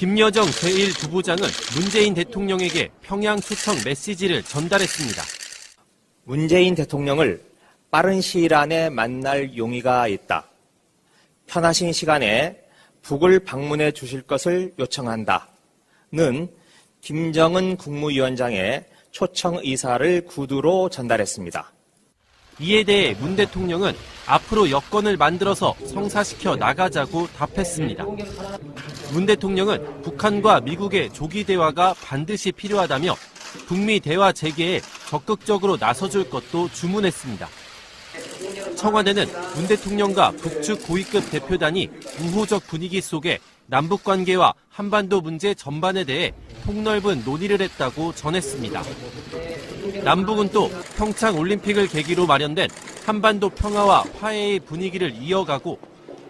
김여정 제1부부장은 문재인 대통령에게 평양 초청 메시지를 전달했습니다. 문재인 대통령을 빠른 시일 안에 만날 용의가 있다. 편하신 시간에 북을 방문해 주실 것을 요청한다는 김정은 국무위원장의 초청 의사를 구두로 전달했습니다. 이에 대해 문 대통령은 앞으로 여건을 만들어서 성사시켜 나가자고 답했습니다. 문 대통령은 북한과 미국의 조기 대화가 반드시 필요하다며 북미 대화 재개에 적극적으로 나서줄 것도 주문했습니다. 청와대는 문 대통령과 북측 고위급 대표단이 우호적 분위기 속에 남북관계와 한반도 문제 전반에 대해 폭넓은 논의를 했다고 전했습니다. 남북은 또 평창 올림픽을 계기로 마련된 한반도 평화와 화해의 분위기를 이어가고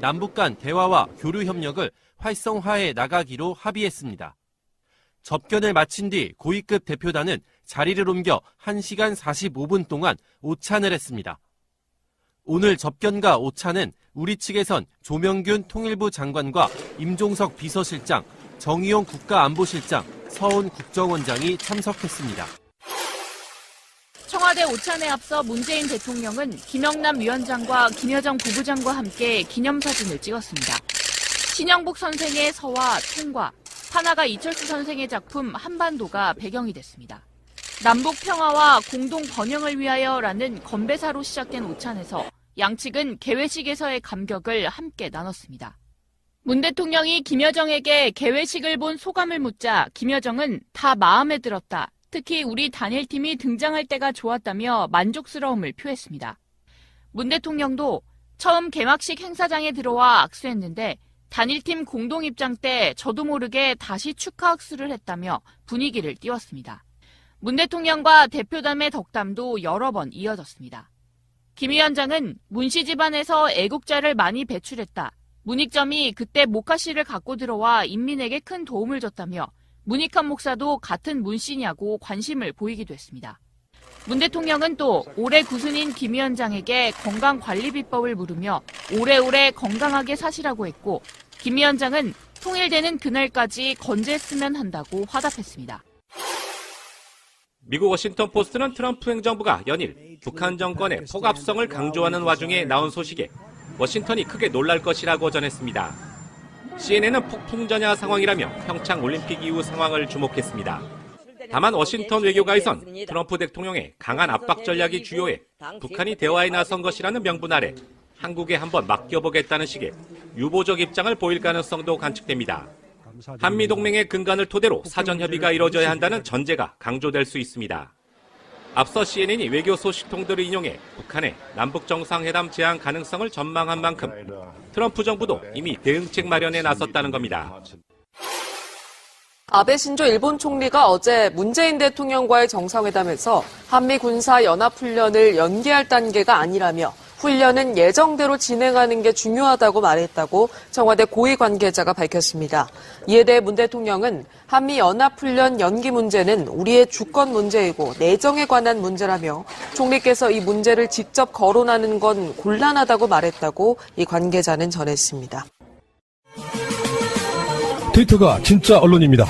남북 간 대화와 교류 협력을 활성화해 나가기로 합의했습니다. 접견을 마친 뒤 고위급 대표단은 자리를 옮겨 1시간 45분 동안 오찬을 했습니다. 오늘 접견과 오찬은 우리 측에선 조명균 통일부 장관과 임종석 비서실장, 정의용 국가안보실장, 서훈 국정원장이 참석했습니다. 청와대 오찬에 앞서 문재인 대통령은 김영남 위원장과 김여정 부부장과 함께 기념사진을 찍었습니다. 신영복 선생의 서와 통과, 판화가 이철수 선생의 작품 한반도가 배경이 됐습니다. 남북 평화와 공동 번영을 위하여라는 건배사로 시작된 오찬에서 양측은 개회식에서의 감격을 함께 나눴습니다. 문 대통령이 김여정에게 개회식을 본 소감을 묻자 김여정은 다 마음에 들었다. 특히 우리 단일팀이 등장할 때가 좋았다며 만족스러움을 표했습니다. 문 대통령도 처음 개막식 행사장에 들어와 악수했는데 단일팀 공동 입장 때 저도 모르게 다시 축하 악수를 했다며 분위기를 띄웠습니다. 문 대통령과 대표단의 덕담도 여러 번 이어졌습니다. 김 위원장은 문 씨 집안에서 애국자를 많이 배출했다. 문익점이 그때 목화씨를 갖고 들어와 인민에게 큰 도움을 줬다며 문익환 목사도 같은 문 씨냐고 관심을 보이기도 했습니다. 문 대통령은 또 올해 구순인 김 위원장에게 건강관리비법을 물으며 오래오래 건강하게 사시라고 했고 김 위원장은 통일되는 그날까지 건재했으면 한다고 화답했습니다. 미국 워싱턴 포스트는 트럼프 행정부가 연일 북한 정권의 폭압성을 강조하는 와중에 나온 소식에 워싱턴이 크게 놀랄 것이라고 전했습니다. CNN은 폭풍 전야 상황이라며 평창 올림픽 이후 상황을 주목했습니다. 다만 워싱턴 외교가에선 트럼프 대통령의 강한 압박 전략이 주요해 북한이 대화에 나선 것이라는 명분 아래 한국에 한번 맡겨보겠다는 식의 유보적 입장을 보일 가능성도 관측됩니다. 한미동맹의 근간을 토대로 사전 협의가 이루어져야 한다는 전제가 강조될 수 있습니다. 앞서 CNN이 외교 소식통들을 인용해 북한의 남북정상회담 제안 가능성을 전망한 만큼 트럼프 정부도 이미 대응책 마련에 나섰다는 겁니다. 아베 신조 일본 총리가 어제 문재인 대통령과의 정상회담에서 한미 군사 연합훈련을 연기할 단계가 아니라며 훈련은 예정대로 진행하는 게 중요하다고 말했다고 청와대 고위 관계자가 밝혔습니다. 이에 대해 문 대통령은 한미 연합훈련 연기 문제는 우리의 주권 문제이고 내정에 관한 문제라며 총리께서 이 문제를 직접 거론하는 건 곤란하다고 말했다고 이 관계자는 전했습니다. 트위터가 진짜 언론입니다.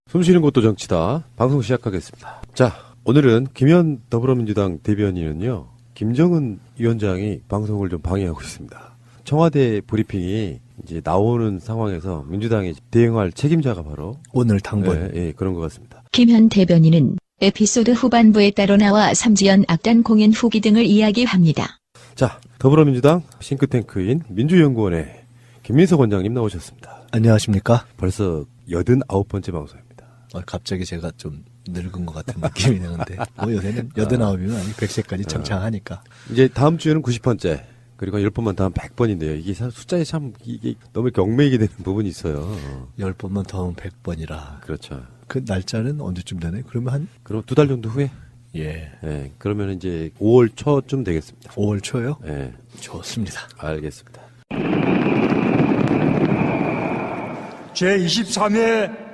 숨쉬는 것도 정치다. 방송 시작하겠습니다. 자, 오늘은 김현 더불어민주당 대변인은요, 김정은 위원장이 방송을 좀 방해하고 있습니다. 청와대 브리핑이 이제 나오는 상황에서 민주당이 대응할 책임자가 바로 오늘 당번. 예, 그런 것 같습니다. 김현 대변인은 에피소드 후반부에 따로 나와 삼지연 악단 공연 후기 등을 이야기합니다. 자, 더불어민주당 싱크탱크인 민주연구원의 김민석 원장님 나오셨습니다. 안녕하십니까? 벌써 89번째 방송입니다. 갑자기 제가 좀 늙은 것 같은 느낌이 드는데 뭐 요새는 89이면 아니 100세까지 창창하니까. 이제 다음 주에는 90번째, 그리고 10번만 더 하면 100번인데요. 이게 숫자에 참 이게 너무 경매이게 되는 부분이 있어요. 10번만 더 하면 100번이라. 그렇죠. 그 날짜는 언제쯤 되나요? 그러면 그럼 2달 정도 후에? 예. 예. 그러면 이제 5월 초쯤 되겠습니다. 5월 초요? 예. 좋습니다. 알겠습니다. 제23회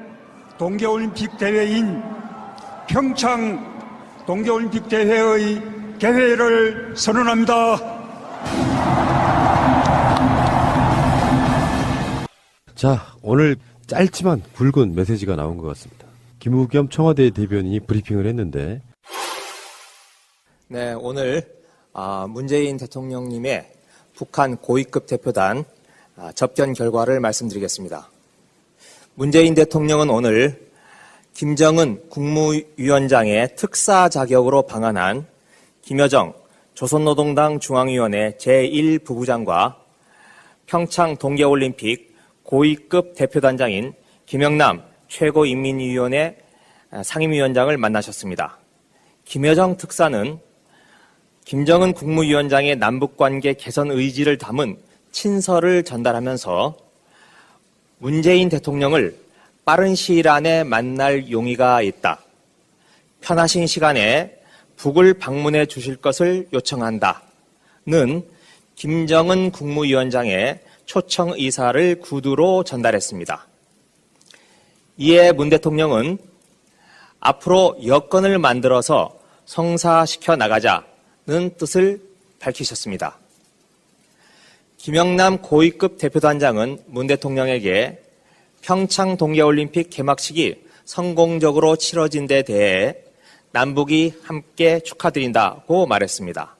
동계올림픽 대회인 평창 동계올림픽 대회의 개회를 선언합니다. 자, 오늘 짧지만 굵은 메시지가 나온 것 같습니다. 김우겸 청와대 대변인이 브리핑을 했는데, 네, 오늘 문재인 대통령님의 북한 고위급 대표단 접견 결과를 말씀드리겠습니다. 문재인 대통령은 오늘 김정은 국무위원장의 특사 자격으로 방한한 김여정 조선노동당 중앙위원회 제1부부장과 평창 동계올림픽 고위급 대표단장인 김영남 최고인민위원회 상임위원장을 만나셨습니다. 김여정 특사는 김정은 국무위원장의 남북관계 개선 의지를 담은 친서를 전달하면서 문재인 대통령을 빠른 시일 안에 만날 용의가 있다. 편하신 시간에 북을 방문해 주실 것을 요청한다는 김정은 국무위원장의 초청 의사를 구두로 전달했습니다. 이에 문 대통령은 앞으로 여건을 만들어서 성사시켜 나가자는 뜻을 밝히셨습니다. 김영남 고위급 대표단장은 문 대통령에게 평창 동계올림픽 개막식이 성공적으로 치러진 데 대해 남북이 함께 축하드린다고 말했습니다.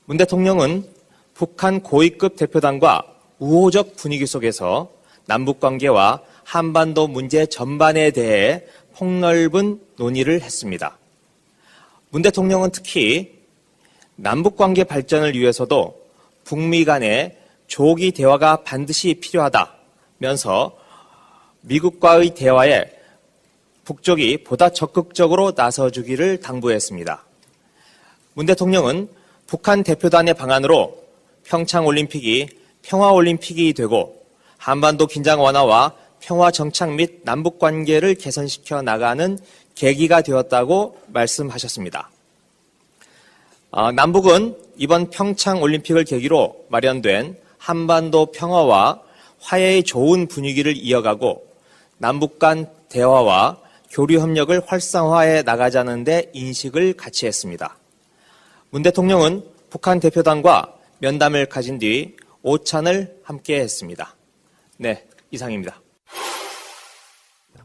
문 대통령은 북한 고위급 대표단과 우호적 분위기 속에서 남북관계와 한반도 문제 전반에 대해 폭넓은 논의를 했습니다. 문 대통령은 특히 남북관계 발전을 위해서도 북미 간의 조기 대화가 반드시 필요하다면서 미국과의 대화에 북쪽이 보다 적극적으로 나서주기를 당부했습니다. 문 대통령은 북한 대표단의 방안으로 평창올림픽이 평화올림픽이 되고 한반도 긴장 완화와 평화 정착 및 남북관계를 개선시켜 나가는 계기가 되었다고 말씀하셨습니다. 남북은 이번 평창올림픽을 계기로 마련된 한반도 평화와 화해의 좋은 분위기를 이어가고 남북 간 대화와 교류 협력을 활성화해 나가자는 데 인식을 같이 했습니다. 문 대통령은 북한 대표단과 면담을 가진 뒤 오찬을 함께 했습니다. 네, 이상입니다.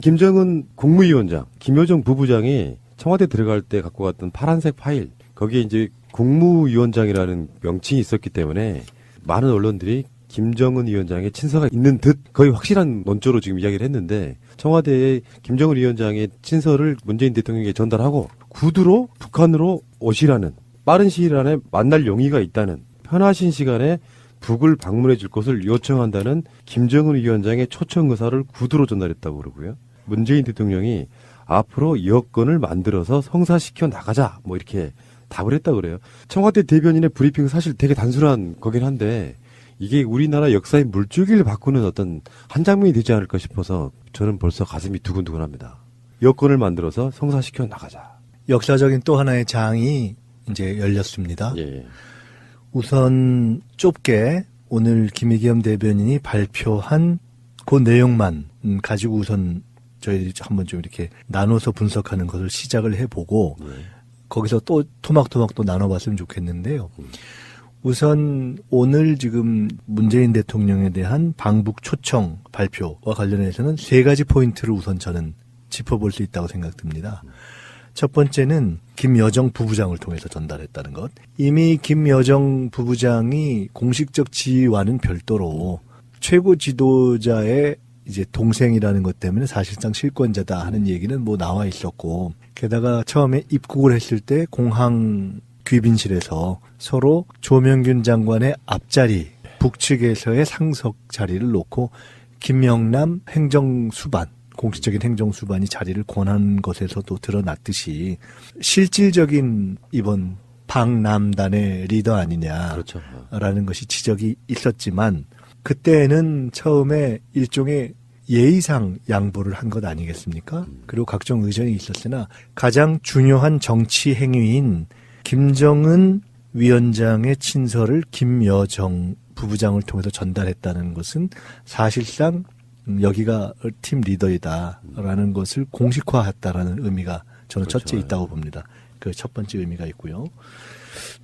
김정은 국무위원장, 김여정 부부장이 청와대 들어갈 때 갖고 갔던 파란색 파일, 거기에 이제 국무위원장이라는 명칭이 있었기 때문에 많은 언론들이 김정은 위원장의 친서가 있는 듯 거의 확실한 논조로 지금 이야기를 했는데, 청와대에 김정은 위원장의 친서를 문재인 대통령에게 전달하고 구두로 북한으로 오시라는, 빠른 시일 안에 만날 용의가 있다는, 편하신 시간에 북을 방문해 줄 것을 요청한다는 김정은 위원장의 초청 의사를 구두로 전달했다고 그러고요. 문재인 대통령이 앞으로 여건을 만들어서 성사시켜 나가자, 뭐 이렇게 답을 했다고 그래요. 청와대 대변인의 브리핑은 사실 되게 단순한 거긴 한데, 이게 우리나라 역사의 물줄기를 바꾸는 어떤 한 장면이 되지 않을까 싶어서 저는 벌써 가슴이 두근두근합니다. 여건을 만들어서 성사시켜 나가자. 역사적인 또 하나의 장이 이제 열렸습니다. 예. 우선 좁게 오늘 김의겸 대변인이 발표한 그 내용만 가지고 우선 저희 한번 좀 이렇게 나눠서 분석하는 것을 시작을 해보고 거기서 또 토막토막 또 나눠봤으면 좋겠는데요. 우선 오늘 지금 문재인 대통령에 대한 방북 초청 발표와 관련해서는 세 가지 포인트를 우선 저는 짚어볼 수 있다고 생각됩니다. 첫 번째는 김여정 부부장을 통해서 전달했다는 것. 이미 김여정 부부장이 공식적 지위와는 별도로 최고 지도자의 이제 동생이라는 것 때문에 사실상 실권자다 하는 얘기는 뭐 나와 있었고, 게다가 처음에 입국을 했을 때 공항 귀빈실에서 서로 조명균 장관의 앞자리, 북측에서의 상석 자리를 놓고 김영남 행정수반, 공식적인 행정수반이 자리를 권한 것에서도 드러났듯이 실질적인 이번 방남단의 리더 아니냐라는 그렇죠. 것이 지적이 있었지만, 그때는 처음에 일종의 예의상 양보를 한 것 아니겠습니까? 그리고 각종 의전이 있었으나 가장 중요한 정치 행위인 김정은 위원장의 친서를 김여정 부부장을 통해서 전달했다는 것은 사실상 여기가 팀 리더이다라는 것을 공식화했다라는 의미가 저는 그렇죠. 첫째 있다고 봅니다. 그 첫 번째 의미가 있고요.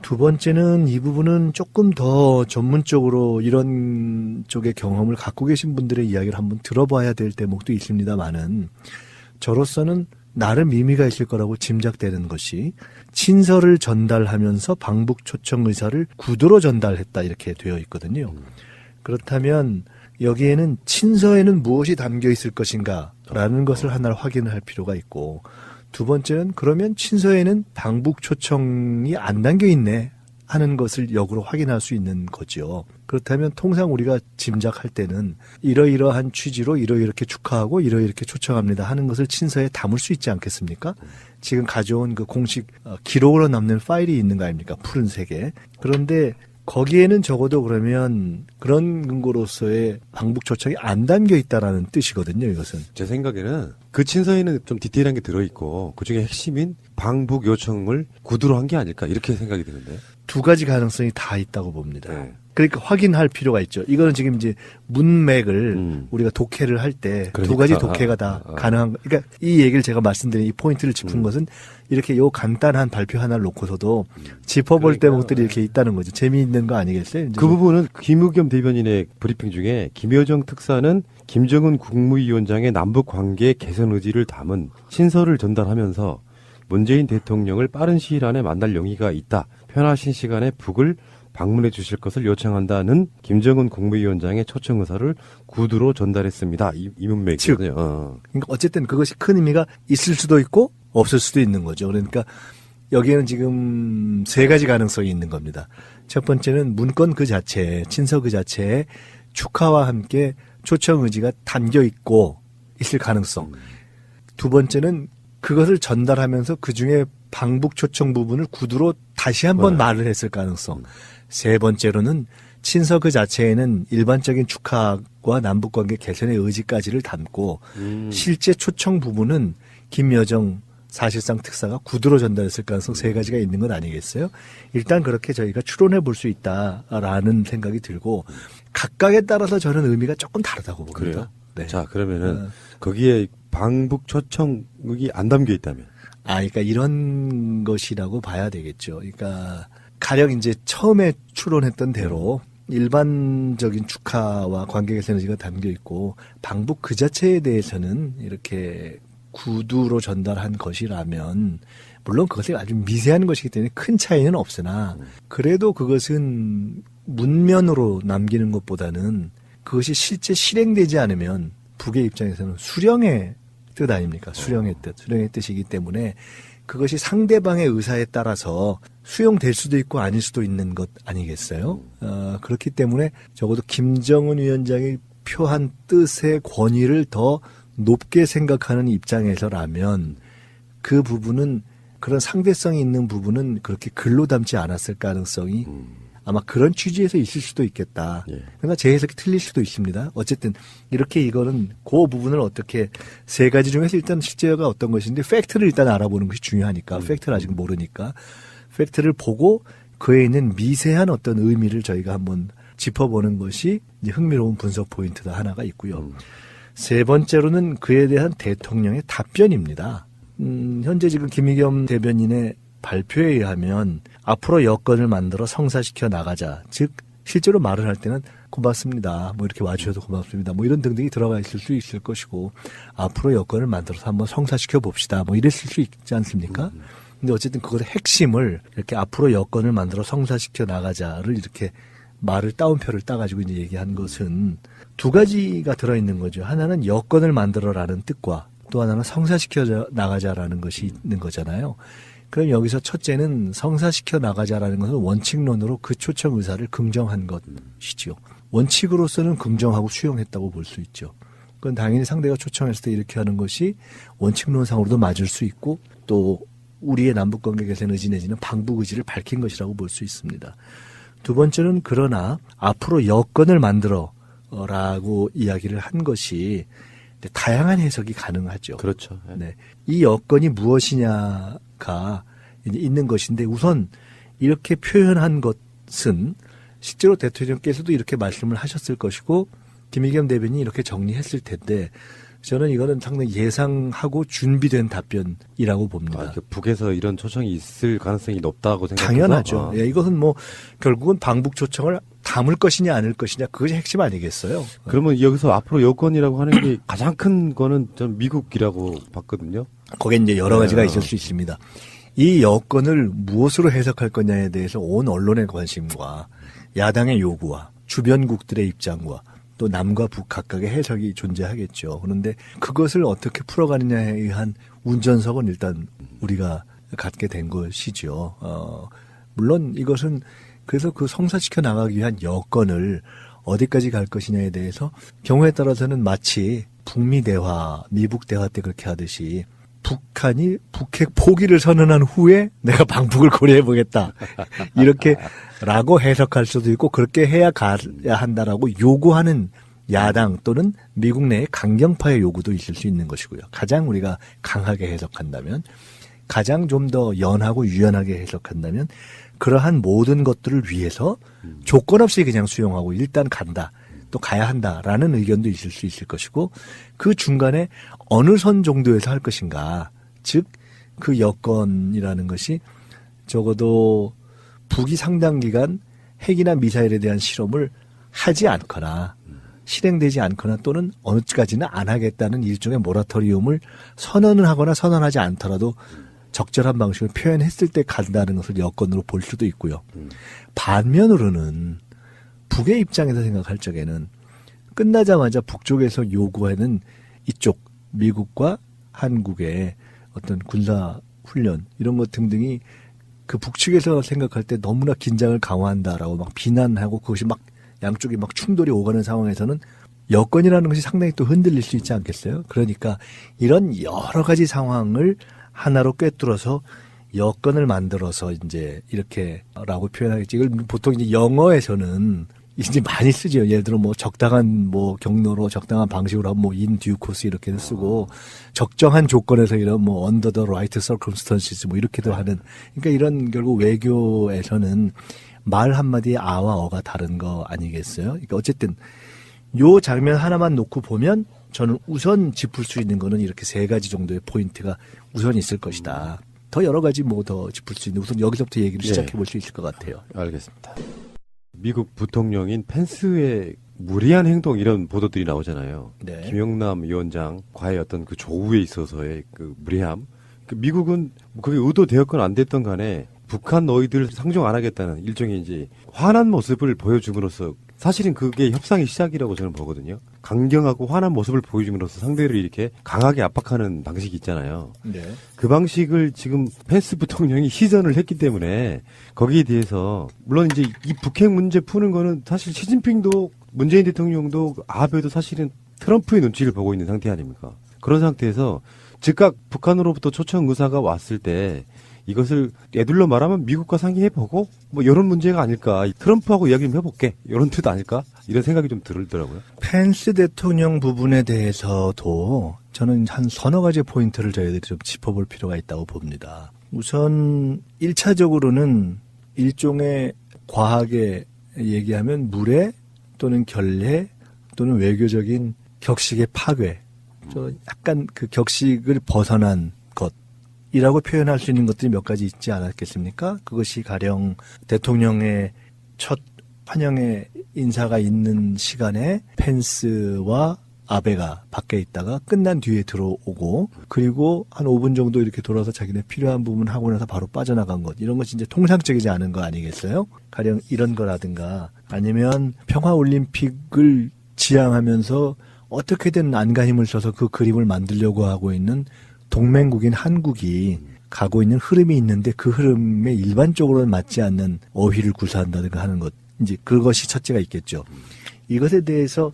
두 번째는 이 부분은 조금 더 전문적으로 이런 쪽의 경험을 갖고 계신 분들의 이야기를 한번 들어봐야 될 대목도 있습니다만은 저로서는 나름 의미가 있을 거라고 짐작되는 것이 친서를 전달하면서 방북 초청 의사를 구두로 전달했다 이렇게 되어 있거든요. 그렇다면 여기에는 친서에는 무엇이 담겨 있을 것인가 라는 것을 하나를 확인할 필요가 있고 두 번째는 그러면 친서에는 방북 초청이 안 담겨 있네 하는 것을 역으로 확인할 수 있는 거죠. 그렇다면 통상 우리가 짐작할 때는 이러이러한 취지로 이렇게 축하하고 이렇게 초청합니다 하는 것을 친서에 담을 수 있지 않겠습니까? 지금 가져온 그 공식 기록으로 남는 파일이 있는 거 아닙니까? 푸른색에. 그런데 거기에는 적어도 그러면 그런 근거로서의 방북 초청이 안 담겨 있다라는 뜻이거든요, 이것은. 제 생각에는 그 친서에는 좀 디테일한 게 들어있고 그중에 핵심인 방북 요청을 구두로 한 게 아닐까 이렇게 생각이 드는데. 두 가지 가능성이 다 있다고 봅니다. 네. 그러니까 확인할 필요가 있죠. 이거는 지금 이제 문맥을 우리가 독해를 할 때 두 가지 독해가 다 가능한 거. 그러니까 이 얘기를 제가 말씀드린 이 포인트를 짚은 것은 이렇게 요 간단한 발표 하나를 놓고서도 짚어볼 대목들이 이렇게 있다는 거죠. 재미있는 거 아니겠어요? 이제 그 부분은 김의겸 대변인의 브리핑 중에 김여정 특사는 김정은 국무위원장의 남북 관계 개선 의지를 담은 친서를 전달하면서 문재인 대통령을 빠른 시일 안에 만날 용의가 있다. 편하신 시간에 북을 방문해 주실 것을 요청한다는 김정은 국무위원장의 초청 의사를 구두로 전달했습니다. 이 문맥이거든요. 그러니까 어쨌든 그것이 큰 의미가 있을 수도 있고 없을 수도 있는 거죠. 그러니까 여기에는 지금 세 가지 가능성이 있는 겁니다. 첫 번째는 문건 그 자체에, 친서 그 자체에 축하와 함께 초청 의지가 담겨 있고 있을 가능성. 두 번째는 그것을 전달하면서 그중에 방북 초청 부분을 구두로 다시 한번 말을 했을 가능성. 세 번째로는 친서 그 자체에는 일반적인 축하와 남북관계 개선의 의지까지를 담고 실제 초청 부분은 김여정 사실상 특사가 구두로 전달했을 가능성 세 가지가 있는 건 아니겠어요? 일단 그렇게 저희가 추론해 볼 수 있다라는 생각이 들고 각각에 따라서 저는 의미가 조금 다르다고 봅니다. 그래요? 네. 자, 그러면은 거기에 방북 초청이 안 담겨 있다면? 그러니까 이런 것이라고 봐야 되겠죠. 그러니까 가령 이제 처음에 추론했던 대로 일반적인 축하와 관계 개선 의지가 담겨 있고 방북 그 자체에 대해서는 이렇게 구두로 전달한 것이라면 물론 그것이 아주 미세한 것이기 때문에 큰 차이는 없으나 그래도 그것은 문면으로 남기는 것보다는 그것이 실제 실행되지 않으면 북의 입장에서는 수령의 뜻 아닙니까? 수령의 뜻이기 때문에 그것이 상대방의 의사에 따라서 수용될 수도 있고 아닐 수도 있는 것 아니겠어요? 그렇기 때문에 적어도 김정은 위원장이 표한 뜻의 권위를 더 높게 생각하는 입장에서라면 그 부분은 그런 상대성이 있는 부분은 그렇게 글로 담지 않았을 가능성이 아마 그런 취지에서 있을 수도 있겠다. 그러나 제 해석이 틀릴 수도 있습니다. 어쨌든 이렇게 이거는 그 부분을 어떻게 세 가지 중에서 일단 실제가 어떤 것인데 팩트를 일단 알아보는 것이 중요하니까 팩트를 아직 모르니까 팩트를 보고 그에 있는 미세한 어떤 의미를 저희가 한번 짚어보는 것이 이제 흥미로운 분석 포인트가 하나가 있고요. 세 번째로는 그에 대한 대통령의 답변입니다. 현재 지금 김의겸 대변인의 발표에 의하면 앞으로 여건을 만들어 성사시켜 나가자. 즉 실제로 말을 할 때는 고맙습니다. 뭐 이렇게 와주셔서 고맙습니다. 뭐 이런 등등이 들어가 있을 수 있을 것이고 앞으로 여건을 만들어서 한번 성사시켜 봅시다. 뭐 이랬을 수 있지 않습니까? 근데 어쨌든 그것의 핵심을 이렇게 앞으로 여건을 만들어 성사시켜 나가자를 이렇게 말을 따옴표를 따가지고 이제 얘기한 것은 두 가지가 들어있는 거죠. 하나는 여건을 만들어라는 뜻과 또 하나는 성사시켜 나가자라는 것이 있는 거잖아요. 그럼 여기서 첫째는 성사시켜 나가자라는 것은 원칙론으로 그 초청 의사를 긍정한 것이죠. 원칙으로서는 긍정하고 수용했다고 볼 수 있죠. 그건 당연히 상대가 초청했을 때 이렇게 하는 것이 원칙론상으로도 맞을 수 있고 또 우리의 남북관계 개선 의지 내지는 방북 의지를 밝힌 것이라고 볼 수 있습니다. 두 번째는 그러나 앞으로 여건을 만들어라고 이야기를 한 것이 다양한 해석이 가능하죠. 그렇죠. 네. 이 여건이 무엇이냐가 이제 있는 것인데 우선 이렇게 표현한 것은 실제로 대통령께서도 이렇게 말씀을 하셨을 것이고 김의겸 대변인이 이렇게 정리했을 텐데 저는 이거는 상당히 예상하고 준비된 답변이라고 봅니다. 북에서 이런 초청이 있을 가능성이 높다고 생각해서 당연하죠. 예, 이것은 뭐 결국은 방북 초청을 담을 것이냐 아닐 것이냐 그것이 핵심 아니겠어요. 그러면 여기서 앞으로 여건이라고 하는 게 가장 큰 거는 전 미국이라고 봤거든요. 거기에 이제 여러 가지가 있을 수 있습니다. 이 여건을 무엇으로 해석할 거냐에 대해서 온 언론의 관심과 야당의 요구와 주변국들의 입장과 또 남과 북 각각의 해석이 존재하겠죠. 그런데 그것을 어떻게 풀어가느냐에 의한 운전석은 일단 우리가 갖게 된 것이죠. 물론 이것은 그래서 그 성사시켜 나가기 위한 여건을 어디까지 갈 것이냐에 대해서 경우에 따라서는 마치 북미 대화, 미북 대화 때 그렇게 하듯이 북한이 북핵 포기를 선언한 후에 내가 방북을 고려해보겠다. 이렇게라고 해석할 수도 있고 그렇게 해야 가야 한다라고 요구하는 야당 또는 미국 내의 강경파의 요구도 있을 수 있는 것이고요. 가장 우리가 강하게 해석한다면, 가장 좀 더 연하고 유연하게 해석한다면 그러한 모든 것들을 위해서 조건 없이 그냥 수용하고 일단 간다. 또 가야 한다라는 의견도 있을 수 있을 것이고 그 중간에 어느 선 정도에서 할 것인가. 즉 그 여건이라는 것이 적어도 북이 상당 기간 핵이나 미사일에 대한 실험을 하지 않거나 실행되지 않거나 또는 어느까지는 안 하겠다는 일종의 모라토리움을 선언을 하거나 선언하지 않더라도 적절한 방식으로 표현했을 때 간다는 것을 여건으로 볼 수도 있고요. 반면으로는 북의 입장에서 생각할 적에는 끝나자마자 북쪽에서 요구하는 이쪽 미국과 한국의 어떤 군사 훈련 이런 것 등등이 그 북측에서 생각할 때 너무나 긴장을 강화한다라고 막 비난하고 그것이 막 양쪽이 막 충돌이 오가는 상황에서는 여건이라는 것이 상당히 또 흔들릴 수 있지 않겠어요? 그러니까 이런 여러 가지 상황을 하나로 꿰뚫어서 여건을 만들어서 이제 이렇게라고 표현하겠지. 이걸 보통 이제 영어에서는 이제 많이 쓰죠. 예를 들어 뭐 적당한 뭐 경로로 적당한 방식으로 하면 뭐 in due course 이렇게도 쓰고 적정한 조건에서 이런 뭐 under the right circumstances 뭐 이렇게도 하는. 그러니까 이런 결국 외교에서는 말 한마디에 아와 어가 다른 거 아니겠어요? 그러니까 어쨌든 요 장면 하나만 놓고 보면 저는 우선 짚을 수 있는 거는 이렇게 세 가지 정도의 포인트가 우선 있을 것이다. 더 여러 가지 뭐 더 짚을 수 있는 우선 여기서부터 얘기를 시작해 볼 수 있을 것 같아요. 알겠습니다. 미국 부통령인 펜스의 무리한 행동 이런 보도들이 나오잖아요. 네. 김영남 위원장과의 어떤 그 조우에 있어서의 그 무리함. 그 미국은 그게 의도되었건 안 됐던 간에 북한 너희들 상종 안 하겠다는 일종의 이제 화난 모습을 보여줌으로써 사실은 그게 협상의 시작이라고 저는 보거든요. 강경하고 화난 모습을 보여줌으로써 상대를 이렇게 강하게 압박하는 방식이 있잖아요. 네. 그 방식을 지금 펜스 부통령이 시전을 했기 때문에 거기에 대해서 물론 이제 이 북핵 문제 푸는 거는 사실 시진핑도 문재인 대통령도 아베도 사실은 트럼프의 눈치를 보고 있는 상태 아닙니까? 그런 상태에서 즉각 북한으로부터 초청 의사가 왔을 때 이것을 애둘러 말하면 미국과 상의해보고 뭐 이런 문제가 아닐까. 트럼프하고 이야기 좀 해볼게. 이런 뜻 아닐까? 이런 생각이 좀 들더라고요. 펜스 대통령 부분에 대해서도 저는 한 서너 가지 포인트를 저희들이 좀 짚어볼 필요가 있다고 봅니다. 우선 1차적으로는 일종의 과하게 얘기하면 물의 또는 결례 또는 외교적인 격식의 파괴. 저 약간 그 격식을 벗어난 이라고 표현할 수 있는 것들이 몇 가지 있지 않았겠습니까? 그것이 가령 대통령의 첫 환영의 인사가 있는 시간에 펜스와 아베가 밖에 있다가 끝난 뒤에 들어오고 그리고 한 5분 정도 이렇게 돌아서 자기네 필요한 부분 하고 나서 바로 빠져나간 것. 이런 것이 이제 통상적이지 않은 거 아니겠어요? 가령 이런 거라든가 아니면 평화올림픽을 지향하면서 어떻게든 안간 힘을 써서 그 그림을 만들려고 하고 있는 동맹국인 한국이 가고 있는 흐름이 있는데 그 흐름에 일반적으로는 맞지 않는 어휘를 구사한다든가 하는 것. 이제 그것이 첫째가 있겠죠. 이것에 대해서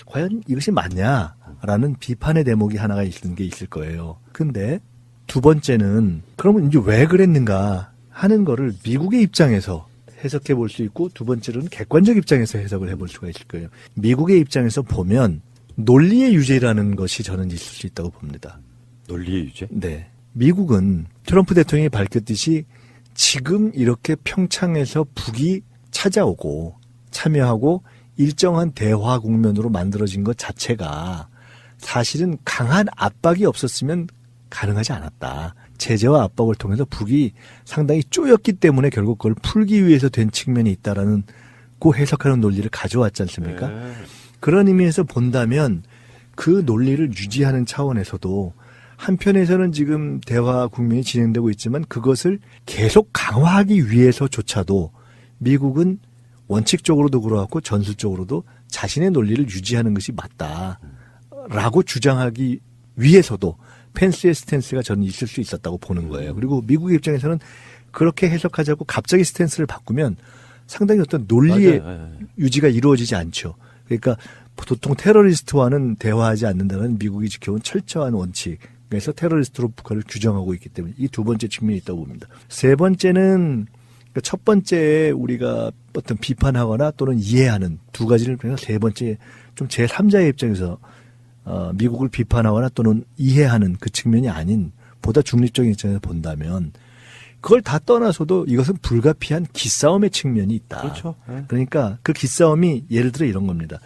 과연 이것이 맞냐라는 비판의 대목이 하나가 있는 게 있을 거예요. 근데 두 번째는 그러면 이제 왜 그랬는가 하는 거를 미국의 입장에서 해석해 볼 수 있고 두 번째로는 객관적 입장에서 해석을 해볼 수가 있을 거예요. 미국의 입장에서 보면 논리의 유죄라는 것이 저는 있을 수 있다고 봅니다. 논리의 유죄? 네. 미국은 트럼프 대통령이 밝혔듯이 지금 이렇게 평창에서 북이 찾아오고 참여하고 일정한 대화 국면으로 만들어진 것 자체가 사실은 강한 압박이 없었으면 가능하지 않았다. 제재와 압박을 통해서 북이 상당히 쪼였기 때문에 결국 그걸 풀기 위해서 된 측면이 있다라는 고 해석하는 논리를 가져왔지 않습니까? 그런 의미에서 본다면 그 논리를 유지하는 차원에서도 한편에서는 지금 대화 국면이 진행되고 있지만 그것을 계속 강화하기 위해서조차도 미국은 원칙적으로도 그렇고 전술적으로도 자신의 논리를 유지하는 것이 맞다라고 주장하기 위해서도 펜스의 스탠스가 저는 있을 수 있었다고 보는 거예요. 그리고 미국의 입장에서는 그렇게 해석하자고 갑자기 스탠스를 바꾸면 상당히 어떤 논리의 유지가 이루어지지 않죠. 그러니까 보통 테러리스트와는 대화하지 않는다는 미국이 지켜온 철저한 원칙에서 테러리스트로 북한을 규정하고 있기 때문에 이 두 번째 측면이 있다고 봅니다. 세 번째는 첫 번째 우리가 어떤 비판하거나 또는 이해하는 두 가지를 그냥 세 번째 좀 제3자의 입장에서 미국을 비판하거나 또는 이해하는 그 측면이 아닌 보다 중립적인 입장에서 본다면 그걸 다 떠나서도 이것은 불가피한 기싸움의 측면이 있다. 그렇죠. 그러니까 그 기싸움이 예를 들어 이런 겁니다.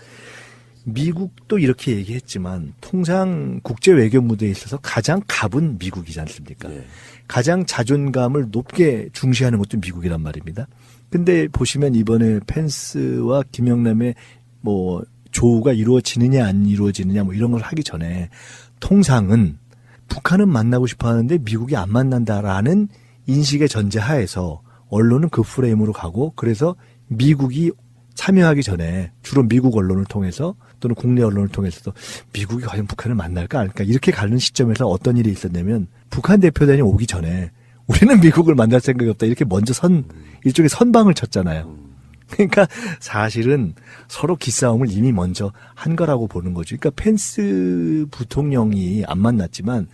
미국도 이렇게 얘기했지만 통상 국제 외교 무대에 있어서 가장 갑은 미국이지 않습니까? 예. 가장 자존감을 높게 중시하는 것도 미국이란 말입니다. 근데 보시면 이번에 펜스와 김영남의 뭐 조우가 이루어지느냐 안 이루어지느냐 뭐 이런 걸 하기 전에 통상은 북한은 만나고 싶어 하는데 미국이 안 만난다라는 인식의 전제하에서 언론은 그 프레임으로 가고 그래서 미국이 참여하기 전에 주로 미국 언론을 통해서 또는 국내 언론을 통해서도 미국이 과연 북한을 만날까 안 할까 이렇게 가는 시점에서 어떤 일이 있었냐면 북한 대표단이 오기 전에 우리는 미국을 만날 생각이 없다 이렇게 먼저 일종의 선방을 쳤잖아요. 그러니까 사실은 서로 기싸움을 이미 먼저 한 거라고 보는 거죠. 그러니까 펜스 부통령이 안 만났지만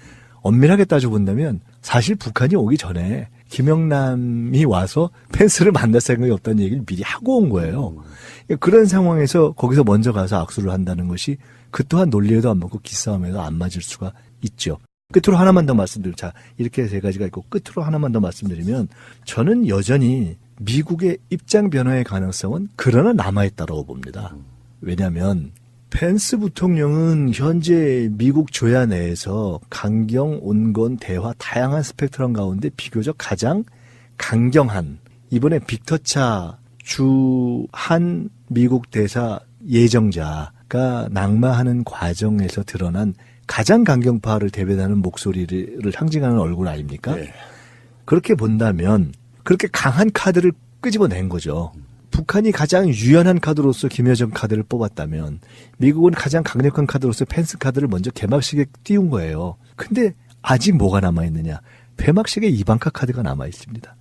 엄밀하게 따져본다면 사실 북한이 오기 전에 김영남이 와서 펜스를 만날 생각이 없다는 얘기를 미리 하고 온 거예요. 그러니까 그런 상황에서 거기서 먼저 가서 악수를 한다는 것이 그 또한 논리에도 안 맞고 기싸움에도 안 맞을 수가 있죠. 끝으로 하나만 더 말씀드리면 자 이렇게 세 가지가 있고 끝으로 하나만 더 말씀드리면 저는 여전히 미국의 입장 변화의 가능성은 그러나 남아있다고 봅니다. 왜냐하면 펜스 부통령은 현재 미국 조야 내에서 강경, 온건, 대화 다양한 스펙트럼 가운데 비교적 가장 강경한 이번에 빅터차 주한 미국 대사 예정자가 낙마하는 과정에서 드러난 가장 강경파를 대변하는 목소리를 상징하는 얼굴 아닙니까? 네. 그렇게 본다면 그렇게 강한 카드를 끄집어낸 거죠. 북한이 가장 유연한 카드로서 김여정 카드를 뽑았다면 미국은 가장 강력한 카드로서 펜스 카드를 먼저 개막식에 띄운 거예요. 근데 아직 뭐가 남아있느냐. 폐막식에 이방카 카드가 남아있습니다.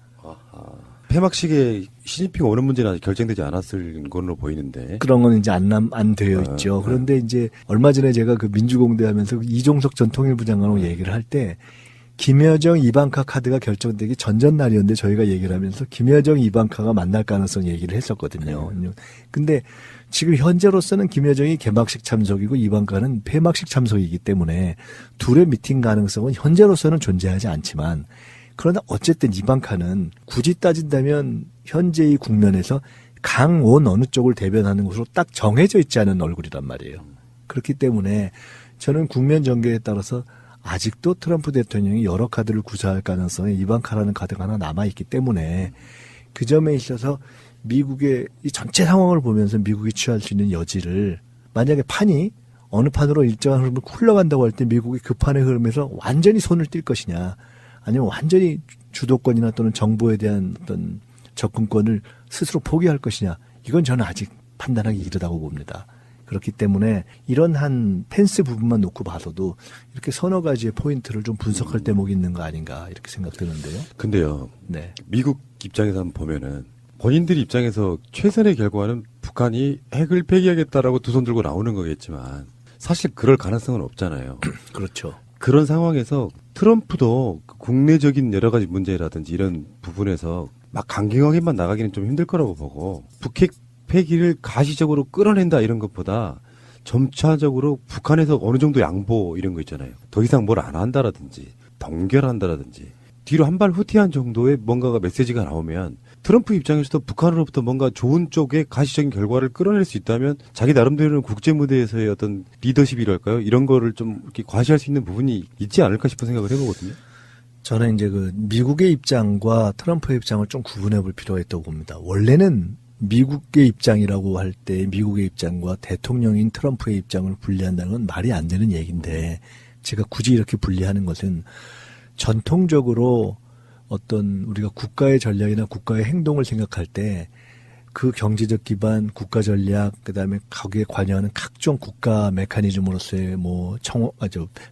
폐막식에 시진핑 오는 문제는 아직 결정되지 않았을 걸로 보이는데. 그런 건 이제 안 되어 있죠. 그런데 이제 얼마 전에 제가 그 민주공대 하면서 이종석 전 통일부 장관하고 얘기를 할 때 김여정 이방카 카드가 결정되기 전전날이었는데 저희가 얘기를 하면서 김여정 이방카가 만날 가능성 얘기를 했었거든요. 근데 지금 현재로서는 김여정이 개막식 참석이고 이방카는 폐막식 참석이기 때문에 둘의 미팅 가능성은 현재로서는 존재하지 않지만 그러나 어쨌든 이방카는 굳이 따진다면 현재의 국면에서 강온 어느 쪽을 대변하는 것으로 딱 정해져 있지 않은 얼굴이란 말이에요. 그렇기 때문에 저는 국면 전개에 따라서 아직도 트럼프 대통령이 여러 카드를 구사할 가능성에 이방카라는 카드가 하나 남아있기 때문에 그 점에 있어서 미국의 이 전체 상황을 보면서 미국이 취할 수 있는 여지를 만약에 판이 어느 판으로 일정한 흐름을 흘러간다고 할 때 미국이 그 판의 흐름에서 완전히 손을 띨 것이냐 아니면 완전히 주도권이나 또는 정보에 대한 어떤 접근권을 스스로 포기할 것이냐 이건 저는 아직 판단하기 이르다고 봅니다. 그렇기 때문에 이런 한 펜스 부분만 놓고 봐서도 이렇게 서너 가지의 포인트를 좀 분석할 대목이 있는 거 아닌가 이렇게 생각되는데요. 근데요. 네. 미국 입장에서 한번 보면은 본인들 입장에서 최선의 결과는 북한이 핵을 폐기하겠다라고 두 손 들고 나오는 거겠지만 사실 그럴 가능성은 없잖아요. 그렇죠. 그런 상황에서 트럼프도 국내적인 여러 가지 문제라든지 이런 부분에서 막 강경하게만 나가기는 좀 힘들 거라고 보고 북핵 폐기를 가시적으로 끌어낸다 이런 것보다 점차적으로 북한에서 어느 정도 양보 이런 거 있잖아요. 더 이상 뭘 안 한다라든지 동결한다라든지 뒤로 한 발 후퇴한 정도의 뭔가가 메시지가 나오면 트럼프 입장에서도 북한으로부터 뭔가 좋은 쪽에 가시적인 결과를 끌어낼 수 있다면 자기 나름대로는 국제 무대에서의 어떤 리더십이랄까요? 이런 거를 좀 이렇게 과시할 수 있는 부분이 있지 않을까 싶은 생각을 해보거든요. 저는 이제 그 미국의 입장과 트럼프의 입장을 좀 구분해 볼 필요가 있다고 봅니다. 원래는 미국의 입장이라고 할 때 미국의 입장과 대통령인 트럼프의 입장을 분리한다는 건 말이 안 되는 얘기인데 제가 굳이 이렇게 분리하는 것은 전통적으로 어떤 우리가 국가의 전략이나 국가의 행동을 생각할 때 그 경제적 기반, 국가 전략, 그다음에 거기에 관여하는 각종 국가 메커니즘으로서의 뭐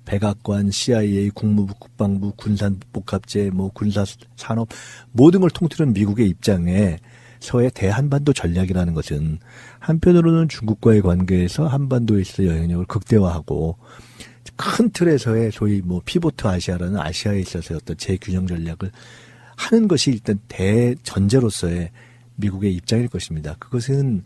백악관, CIA, 국무부, 국방부, 군산복합제, 뭐 군사 산업 모든 걸 통틀은 미국의 입장에서의 대한반도 전략이라는 것은 한편으로는 중국과의 관계에서 한반도에 있어 영향력을 극대화하고 큰 틀에서의 소위 뭐 피보트 아시아라는 아시아에 있어서의 어떤 재균형 전략을 하는 것이 일단 대전제로서의 미국의 입장일 것입니다. 그것은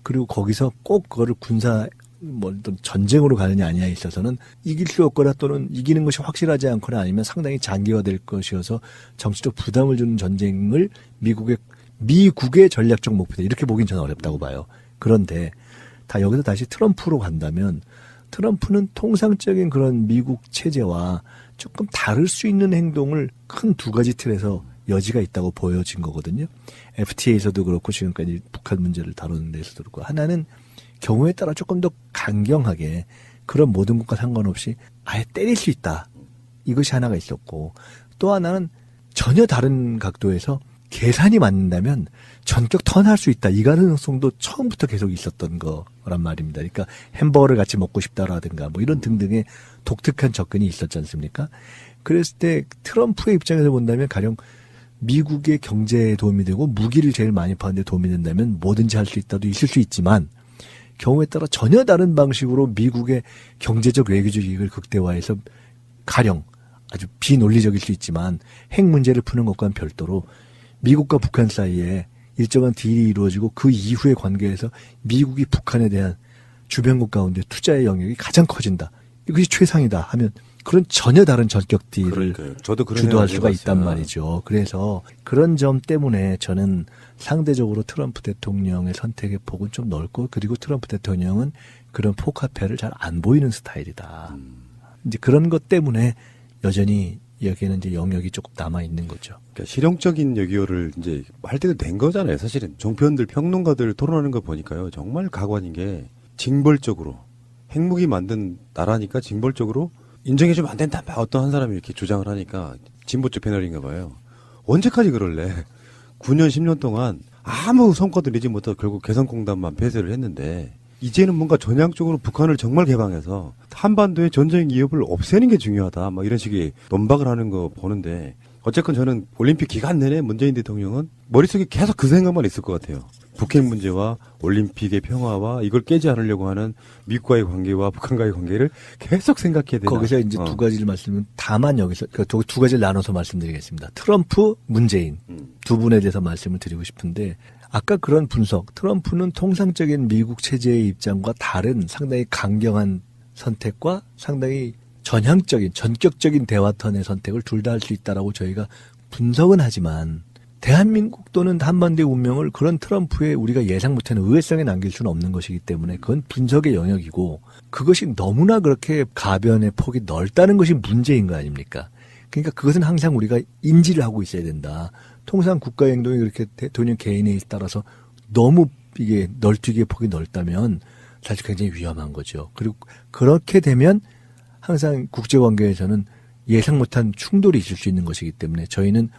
그리고 거기서 꼭 그거를 군사 뭐 전쟁으로 가느냐 아니냐에 있어서는 이길 수 없거나 또는 이기는 것이 확실하지 않거나 아니면 상당히 장기화될 것이어서 정치적 부담을 주는 전쟁을 미국의 전략적 목표다 이렇게 보긴 저는 어렵다고 봐요. 그런데 여기서 다시 트럼프로 간다면 트럼프는 통상적인 그런 미국 체제와 조금 다를 수 있는 행동을 큰 두 가지 틀에서 여지가 있다고 보여진 거거든요. FTA에서도 그렇고 지금까지 북한 문제를 다루는 데서도 그렇고 하나는 경우에 따라 조금 더 강경하게 그런 모든 것과 상관없이 아예 때릴 수 있다. 이것이 하나가 있었고 또 하나는 전혀 다른 각도에서 계산이 맞는다면 전격 턴할 수 있다. 이 가능성도 처음부터 계속 있었던 거란 말입니다. 그러니까 햄버거를 같이 먹고 싶다라든가 뭐 이런 등등의 독특한 접근이 있었지 않습니까? 그랬을 때 트럼프의 입장에서 본다면 가령 미국의 경제에 도움이 되고 무기를 제일 많이 파는 데 도움이 된다면 뭐든지 할 수 있다도 있을 수 있지만 경우에 따라 전혀 다른 방식으로 미국의 경제적 외교적 이익을 극대화해서 가령 아주 비논리적일 수 있지만 핵 문제를 푸는 것과는 별도로 미국과 북한 사이에 일정한 딜이 이루어지고 그 이후의 관계에서 미국이 북한에 대한 주변국 가운데 투자의 영역이 가장 커진다. 이것이 최상이다 하면 그런 전혀 다른 전격 딜을 주도할 수가 있단 말이죠. 그래서 그런 점 때문에 저는 상대적으로 트럼프 대통령의 선택의 폭은 좀 넓고 그리고 트럼프 대통령은 그런 포카페를 잘 안 보이는 스타일이다. 이제 그런 것 때문에 여전히 여기에는 이제 영역이 조금 남아 있는 거죠. 그러니까 실용적인 외교를 이제 할 때도 된 거잖아요. 사실은 종편들 평론가들 토론하는 거 보니까요. 정말 가관인 게 징벌적으로 핵무기 만든 나라니까 징벌적으로 인정해주면 안 된다. 어떤 한 사람이 이렇게 주장을 하니까 진보적 패널인가 봐요. 언제까지 그럴래? 9년, 10년 동안 아무 성과도 내지 못하고 결국 개성공단만 폐쇄를 했는데 이제는 뭔가 전향적으로 북한을 정말 개방해서 한반도의 전쟁 위협을 없애는 게 중요하다. 막 이런 식의 논박을 하는 거 보는데 어쨌건 저는 올림픽 기간 내내 문재인 대통령은 머릿속에 계속 그 생각만 있을 것 같아요. 북핵 문제와 올림픽의 평화와 이걸 깨지 않으려고 하는 미국과의 관계와 북한과의 관계를 계속 생각해야 되나. 거기서 이제 두 가지를 다만 여기서 두 가지를 나눠서 말씀드리겠습니다. 트럼프, 문재인 두 분에 대해서 말씀을 드리고 싶은데 아까 그런 분석, 트럼프는 통상적인 미국 체제의 입장과 다른 상당히 강경한 선택과 상당히 전격적인 대화턴의 선택을 둘 다 할 수 있다라고 저희가 분석은 하지만 대한민국 또는 한반도의 운명을 그런 트럼프의 우리가 예상 못하는 의외성에 남길 수는 없는 것이기 때문에 그건 분석의 영역이고 그것이 너무나 그렇게 가변의 폭이 넓다는 것이 문제인 거 아닙니까? 그러니까 그것은 항상 우리가 인지를 하고 있어야 된다. 통상 국가 행동이 그렇게 대통령 개인에 따라서 너무 이게 널뛰기의 폭이 넓다면 사실 굉장히 위험한 거죠. 그리고 그렇게 되면 항상 국제관계에서는 예상 못한 충돌이 있을 수 있는 것이기 때문에 저희는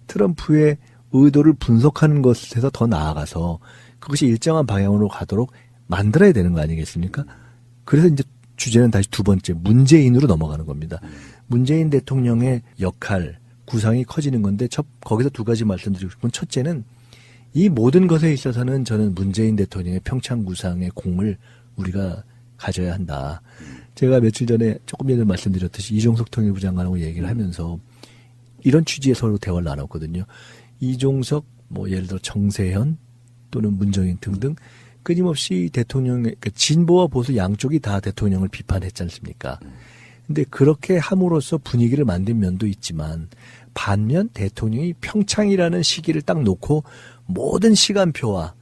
트럼프의 의도를 분석하는 것에서 더 나아가서 그것이 일정한 방향으로 가도록 만들어야 되는 거 아니겠습니까? 그래서 이제 주제는 다시 두 번째 문재인으로 넘어가는 겁니다. 문재인 대통령의 역할, 구상이 커지는 건데 거기서 두 가지 말씀드리고 싶은 첫째는 이 모든 것에 있어서는 저는 문재인 대통령의 평창 구상의 공을 우리가 가져야 한다. 제가 며칠 전에 조금 전에 말씀드렸듯이 이종석 통일부 장관하고 얘기를 하면서 이런 취지의 서로 대화를 나눴거든요. 이종석, 뭐 예를 들어 정세현 또는 문정인 등등 끊임없이 대통령의 진보와 보수 양쪽이 다 대통령을 비판했지 않습니까? 근데 그렇게 함으로써 분위기를 만든 면도 있지만 반면 대통령이 평창이라는 시기를 딱 놓고 모든 시간표와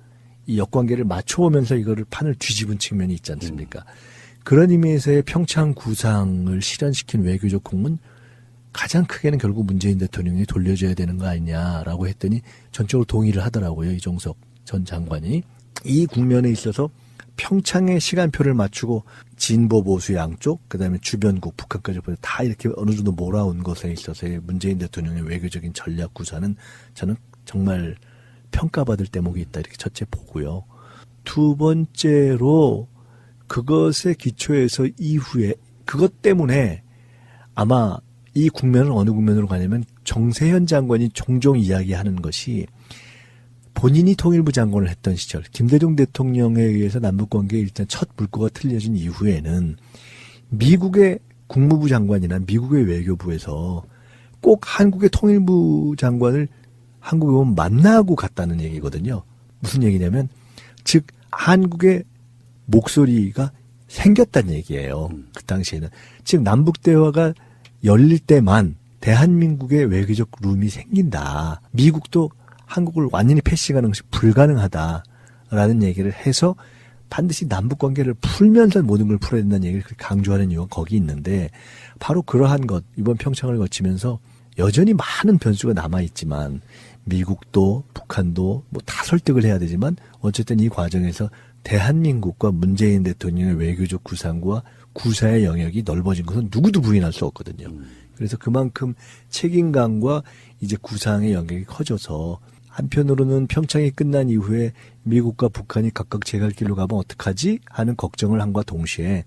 이 역관계를 맞춰오면서 이거를 판을 뒤집은 측면이 있지 않습니까? 그런 의미에서의 평창 구상을 실현시킨 외교적 공은 가장 크게는 결국 문재인 대통령이 돌려줘야 되는 거 아니냐라고 했더니 전적으로 동의를 하더라고요. 이종석 전 장관이. 이 국면에 있어서 평창의 시간표를 맞추고 진보 보수 양쪽, 그다음에 주변국 북한까지 다 이렇게 어느 정도 몰아온 것에 있어서의 문재인 대통령의 외교적인 전략 구사는 저는 정말 평가받을 대목이 있다 이렇게 첫째 보고요. 두 번째로 그것의 기초에서 이후에 그것 때문에 아마 이 국면은 어느 국면으로 가냐면 정세현 장관이 종종 이야기하는 것이 본인이 통일부 장관을 했던 시절 김대중 대통령에 의해서 남북관계에 일단 첫 물꼬가 틀려진 이후에는 미국의 국무부 장관이나 미국의 외교부에서 꼭 한국의 통일부 장관을 한국에 오면 만나고 갔다는 얘기거든요. 무슨 얘기냐면 즉 한국의 목소리가 생겼다는 얘기예요. 그 당시에는. 즉 남북 대화가 열릴 때만 대한민국의 외교적 룸이 생긴다. 미국도 한국을 완전히 패싱하는 것이 불가능하다라는 얘기를 해서 반드시 남북관계를 풀면서 모든 걸 풀어야 된다는 얘기를 강조하는 이유가 거기 있는데 바로 그러한 것 이번 평창을 거치면서 여전히 많은 변수가 남아있지만 미국도 북한도 뭐 다 설득을 해야 되지만 어쨌든 이 과정에서 대한민국과 문재인 대통령의 외교적 구상과 구사의 영역이 넓어진 것은 누구도 부인할 수 없거든요. 그래서 그만큼 책임감과 이제 구상의 영역이 커져서 한편으로는 평창이 끝난 이후에 미국과 북한이 각각 제 갈 길로 가면 어떡하지 하는 걱정을 함과 동시에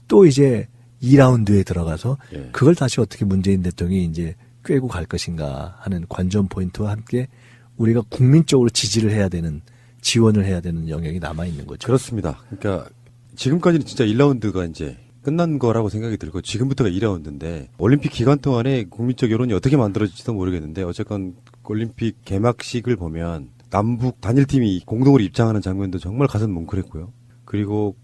또 이제 2라운드에 들어가서 그걸 다시 어떻게 문재인 대통령이 이제 꿰고 갈 것인가 하는 관전 포인트와 함께 우리가 국민적으로 지지를 해야 되는 지원을 해야 되는 영역이 남아있는 거죠. 그렇습니다. 그러니까 지금까지는 진짜 1라운드가 이제 끝난 거라고 생각이 들고 지금부터가 2라운드인데 올림픽 기간 동안에 국민적 여론이 어떻게 만들어질지도 모르겠는데 어쨌건 올림픽 개막식을 보면 남북 단일팀이 공동으로 입장하는 장면도 정말 가슴 뭉클했고요. 그리고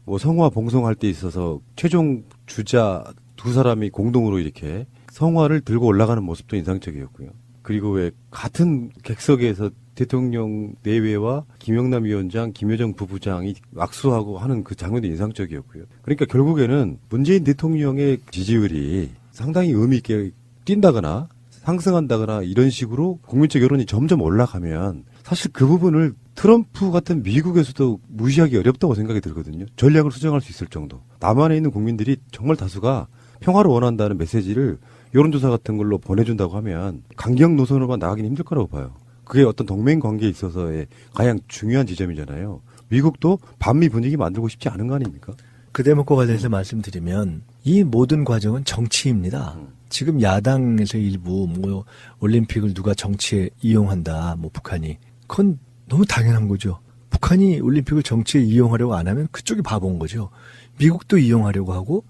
뭐 성화 봉송할 때 있어서 최종 주자 두 사람이 공동으로 이렇게 성화를 들고 올라가는 모습도 인상적이었고요. 그리고 왜 같은 객석에서 대통령 내외와 김영남 위원장, 김여정 부부장이 악수하고 하는 그 장면도 인상적이었고요. 그러니까 결국에는 문재인 대통령의 지지율이 상당히 의미 있게 뛴다거나 상승한다거나 이런 식으로 국민적 여론이 점점 올라가면 사실 그 부분을 트럼프 같은 미국에서도 무시하기 어렵다고 생각이 들거든요. 전략을 수정할 수 있을 정도. 남한에 있는 국민들이 정말 다수가 평화를 원한다는 메시지를 여론조사 같은 걸로 보내준다고 하면 강경 노선으로만 나가기는 힘들 거라고 봐요. 그게 어떤 동맹 관계에 있어서의 가장 중요한 지점이잖아요. 미국도 반미 분위기 만들고 싶지 않은 거 아닙니까? 그 대목과 관련해서 말씀드리면 이 모든 과정은 정치입니다. 지금 야당에서 일부 뭐 올림픽을 누가 정치에 이용한다, 뭐 북한이 그건 너무 당연한 거죠. 북한이 올림픽을 정치에 이용하려고 안 하면 그쪽이 바본 거죠. 미국도 이용하려고 하고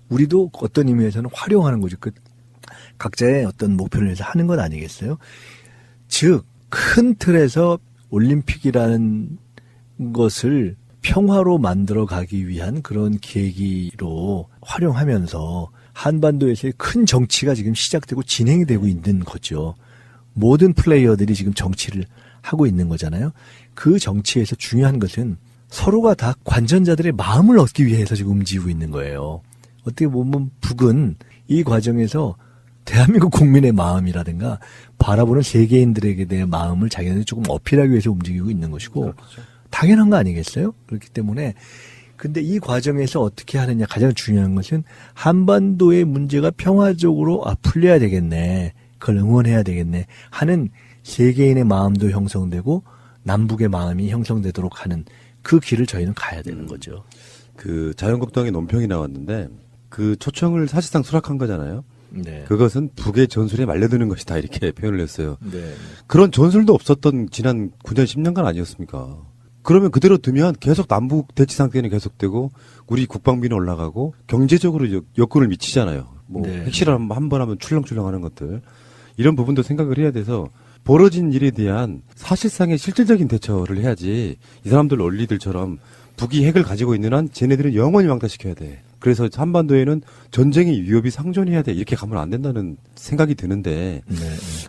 우리도 어떤 의미에서는 활용하는 거죠. 그 각자의 어떤 목표를 위해서 하는 건 아니겠어요? 즉 큰 틀에서 올림픽이라는 것을 평화로 만들어 가기 위한 그런 계기로 활용하면서 한반도에서의 큰 정치가 지금 시작되고 진행이 되고 있는 거죠. 모든 플레이어들이 지금 정치를 하고 있는 거잖아요. 그 정치에서 중요한 것은 서로가 다 관전자들의 마음을 얻기 위해서 지금 움직이고 있는 거예요. 어떻게 보면 북은 이 과정에서 대한민국 국민의 마음이라든가 바라보는 세계인들에게 대한 마음을 자기네들이 조금 어필하기 위해서 움직이고 있는 것이고 그렇죠. 당연한 거 아니겠어요? 그렇기 때문에 근데 이 과정에서 어떻게 하느냐 가장 중요한 것은 한반도의 문제가 평화적으로 풀려야 되겠네. 그걸 응원해야 되겠네 하는 세계인의 마음도 형성되고 남북의 마음이 형성되도록 하는 그 길을 저희는 가야 되는 거죠. 그 자유한국당의 논평이 나왔는데 그 초청을 사실상 수락한 거잖아요. 네. 그것은 북의 전술에 말려드는 것이다 이렇게 표현을 했어요. 네. 그런 전술도 없었던 지난 9년 10년간 아니었습니까? 그러면 그대로 두면 계속 남북 대치 상태는 계속되고 우리 국방비는 올라가고 경제적으로 여건을 미치잖아요. 뭐 네. 핵실험 한 번 하면 출렁출렁하는 것들 이런 부분도 생각을 해야 돼서 벌어진 일에 대한 사실상의 실질적인 대처를 해야지 이 사람들 논리들처럼 북이 핵을 가지고 있는 한 쟤네들은 영원히 왕따시켜야 돼. 그래서 한반도에는 전쟁의 위협이 상존해야 돼. 이렇게 가면 안 된다는 생각이 드는데 네.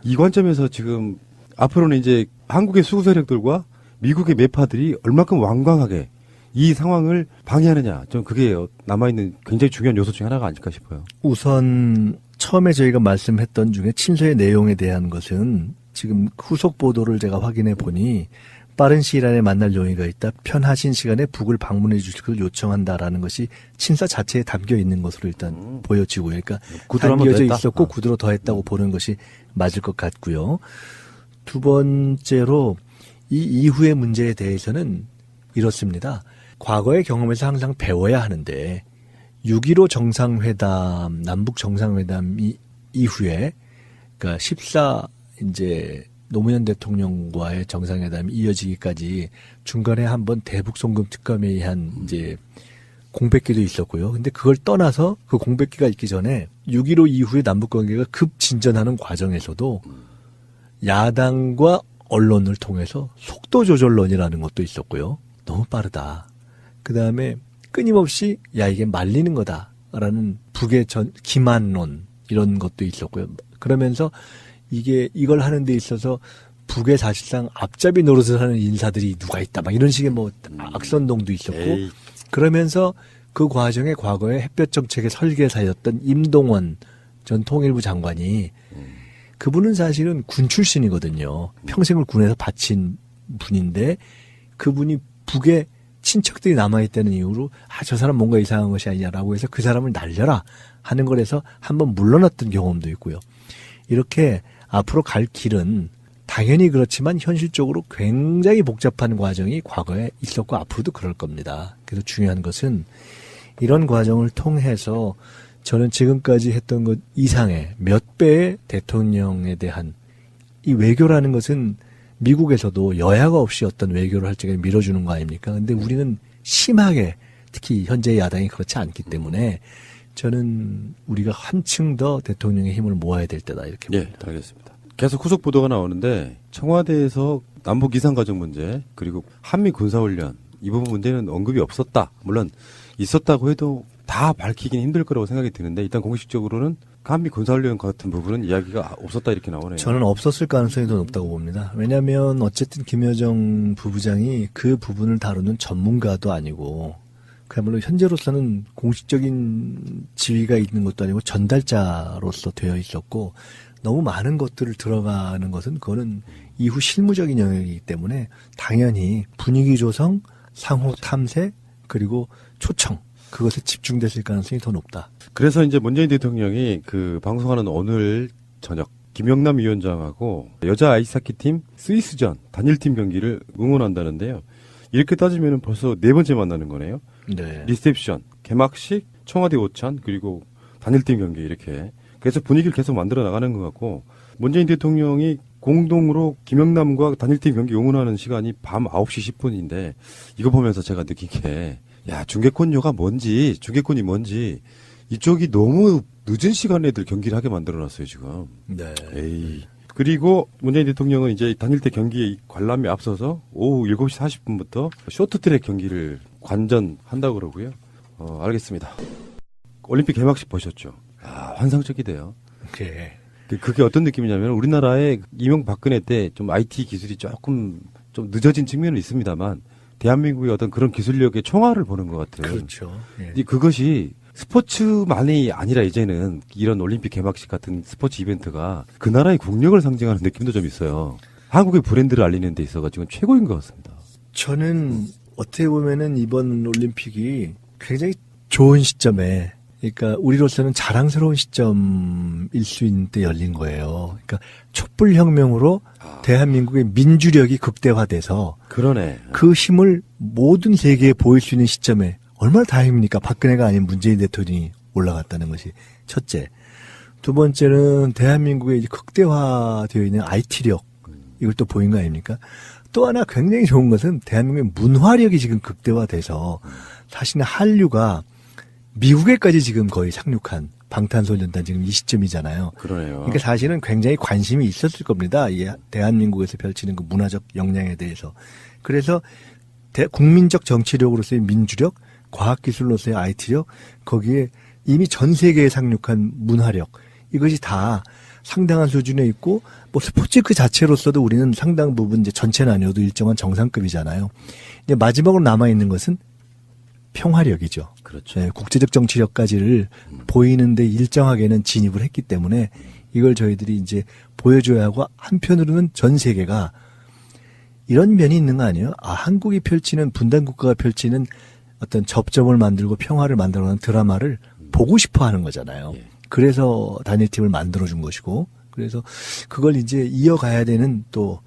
이 관점에서 지금 앞으로는 이제 한국의 수구 세력들과 미국의 매파들이 얼마큼 완강하게 이 상황을 방해하느냐, 좀 그게 남아있는 굉장히 중요한 요소 중에 하나가 아닐까 싶어요. 우선 처음에 저희가 말씀했던 중에 친서의 내용에 대한 것은 지금 후속 보도를 제가 확인해 보니 빠른 시일 안에 만날 용의가 있다. 편하신 시간에 북을 방문해 주실 것을 요청한다라는 것이 친서 자체에 담겨 있는 것으로 일단 보여지고요. 그러니까 구두로 한번 담겨져 더 했다? 있었고 구두로 더 했다고 보는 것이 맞을 것 같고요. 두 번째로 이 이후의 문제에 대해서는 이렇습니다. 과거의 경험에서 항상 배워야 하는데 6.15 정상회담, 남북 정상회담 이후에 그러니까 14 이제 노무현 대통령과의 정상회담이 이어지기까지 중간에 한번 대북 송금 특검에 의한 이제 공백기도 있었고요. 근데 그걸 떠나서 그 공백기가 있기 전에 6.15 이후에 남북 관계가 급 진전하는 과정에서도 야당과 언론을 통해서 속도 조절론이라는 것도 있었고요. 너무 빠르다. 그 다음에 끊임없이 야 이게 말리는 거다라는 북의 기만론 이런 것도 있었고요. 그러면서 이걸 하는 데 있어서 북에 사실상 앞잡이 노릇을 하는 인사들이 누가 있다 막 이런 식의 뭐 악선동도 있었고 그러면서 그 과정에 과거에 햇볕 정책의 설계사였던 임동원 전 통일부 장관이 그분은 사실은 군 출신이거든요. 평생을 군에서 바친 분인데 그분이 북에 친척들이 남아있다는 이유로 저 사람 뭔가 이상한 것이 아니냐라고 해서 그 사람을 날려라 하는 거에서 한번 물러났던 경험도 있고요. 이렇게 앞으로 갈 길은 당연히 그렇지만 현실적으로 굉장히 복잡한 과정이 과거에 있었고 앞으로도 그럴 겁니다. 그래서 중요한 것은 이런 과정을 통해서 저는 지금까지 했던 것 이상의 몇 배의 대통령에 대한 이 외교라는 것은 미국에서도 여야가 없이 어떤 외교를 할 적에 밀어주는 거 아닙니까? 근데 우리는 심하게 특히 현재 야당이 그렇지 않기 때문에 저는 우리가 한층 더 대통령의 힘을 모아야 될 때다 이렇게 봅니다. 예, 알겠습니다. 계속 후속 보도가 나오는데 청와대에서 남북 이산가족 문제 그리고 한미 군사훈련 이 부분 문제는 언급이 없었다. 물론 있었다고 해도 다 밝히기는 힘들 거라고 생각이 드는데 일단 공식적으로는 한미 군사훈련 같은 부분은 이야기가 없었다 이렇게 나오네요. 저는 없었을 가능성이 더 높다고 봅니다. 왜냐하면 어쨌든 김여정 부부장이 그 부분을 다루는 전문가도 아니고 그야말로 현재로서는 공식적인 지위가 있는 것도 아니고 전달자로서 되어 있었고 너무 많은 것들을 들어가는 것은 그거는 이후 실무적인 영역이기 때문에 당연히 분위기 조성, 상호 탐색 그리고 초청 그것에 집중됐을 가능성이 더 높다. 그래서 이제 문재인 대통령이 그 방송하는 오늘 저녁 김영남 위원장하고 여자 아이스하키 팀 스위스전 단일팀 경기를 응원한다는데요. 이렇게 따지면 벌써 네 번째 만나는 거네요. 네. 리셉션, 개막식, 청와대 오찬 그리고 단일팀 경기 이렇게 그래서 분위기를 계속 만들어 나가는 것 같고 문재인 대통령이 공동으로 김영남과 단일팀 경기 응원하는 시간이 밤 9시 10분인데 이거 보면서 제가 느낀 게 야, 중계권료가 뭔지, 중계권이 뭔지, 이쪽이 너무 늦은 시간에들 경기를 하게 만들어놨어요, 지금. 네. 에이. 그리고 문재인 대통령은 이제 단일대 경기에 관람에 앞서서 오후 7시 40분부터 쇼트트랙 경기를 관전한다고 그러고요. 알겠습니다. 올림픽 개막식 보셨죠? 아, 환상적이대요. 네. 그게 어떤 느낌이냐면 우리나라의 이명박근혜 때 좀 IT 기술이 조금 좀 늦어진 측면은 있습니다만 대한민국의 어떤 그런 기술력의 총알을 보는 것 같아요. 그렇죠. 예. 그것이 스포츠만이 아니라 이제는 이런 올림픽 개막식 같은 스포츠 이벤트가 그 나라의 국력을 상징하는 느낌도 좀 있어요. 한국의 브랜드를 알리는 데 있어가지고 최고인 것 같습니다. 저는 어떻게 보면은 이번 올림픽이 굉장히 좋은 시점에 그러니까 우리로서는 자랑스러운 시점일 수 있는 때 열린 거예요. 그러니까 촛불혁명으로 대한민국의 민주력이 극대화돼서 그러네. 그 힘을 모든 세계에 보일 수 있는 시점에 얼마나 다행입니까? 박근혜가 아닌 문재인 대통령이 올라갔다는 것이 첫째. 두 번째는 대한민국에 이제 극대화되어 있는 IT력 이걸 또 보인 거 아닙니까? 또 하나 굉장히 좋은 것은 대한민국의 문화력이 지금 극대화돼서 사실은 한류가 미국에까지 지금 거의 상륙한 방탄소년단 지금 이 시점이잖아요. 그러네요. 그러니까 사실은 굉장히 관심이 있었을 겁니다. 이 대한민국에서 펼치는 그 문화적 역량에 대해서. 그래서 국민적 정치력으로서의 민주력, 과학기술로서의 IT력, 거기에 이미 전 세계에 상륙한 문화력, 이것이 다 상당한 수준에 있고 뭐 스포츠 그 자체로서도 우리는 상당 부분 이제 전체는 아니어도 일정한 정상급이잖아요. 이제 마지막으로 남아 있는 것은 평화력이죠. 그렇죠. 네, 국제적 정치력까지를 보이는데 일정하게는 진입을 했기 때문에 이걸 저희들이 이제 보여줘야 하고 한편으로는 전 세계가 이런 면이 있는 거 아니에요? 아, 한국이 펼치는 분단 국가가 펼치는 어떤 접점을 만들고 평화를 만들어가는 드라마를 보고 싶어 하는 거잖아요. 그래서 단일팀을 만들어준 것이고, 그래서 그걸 이제 이어가야 되는 또,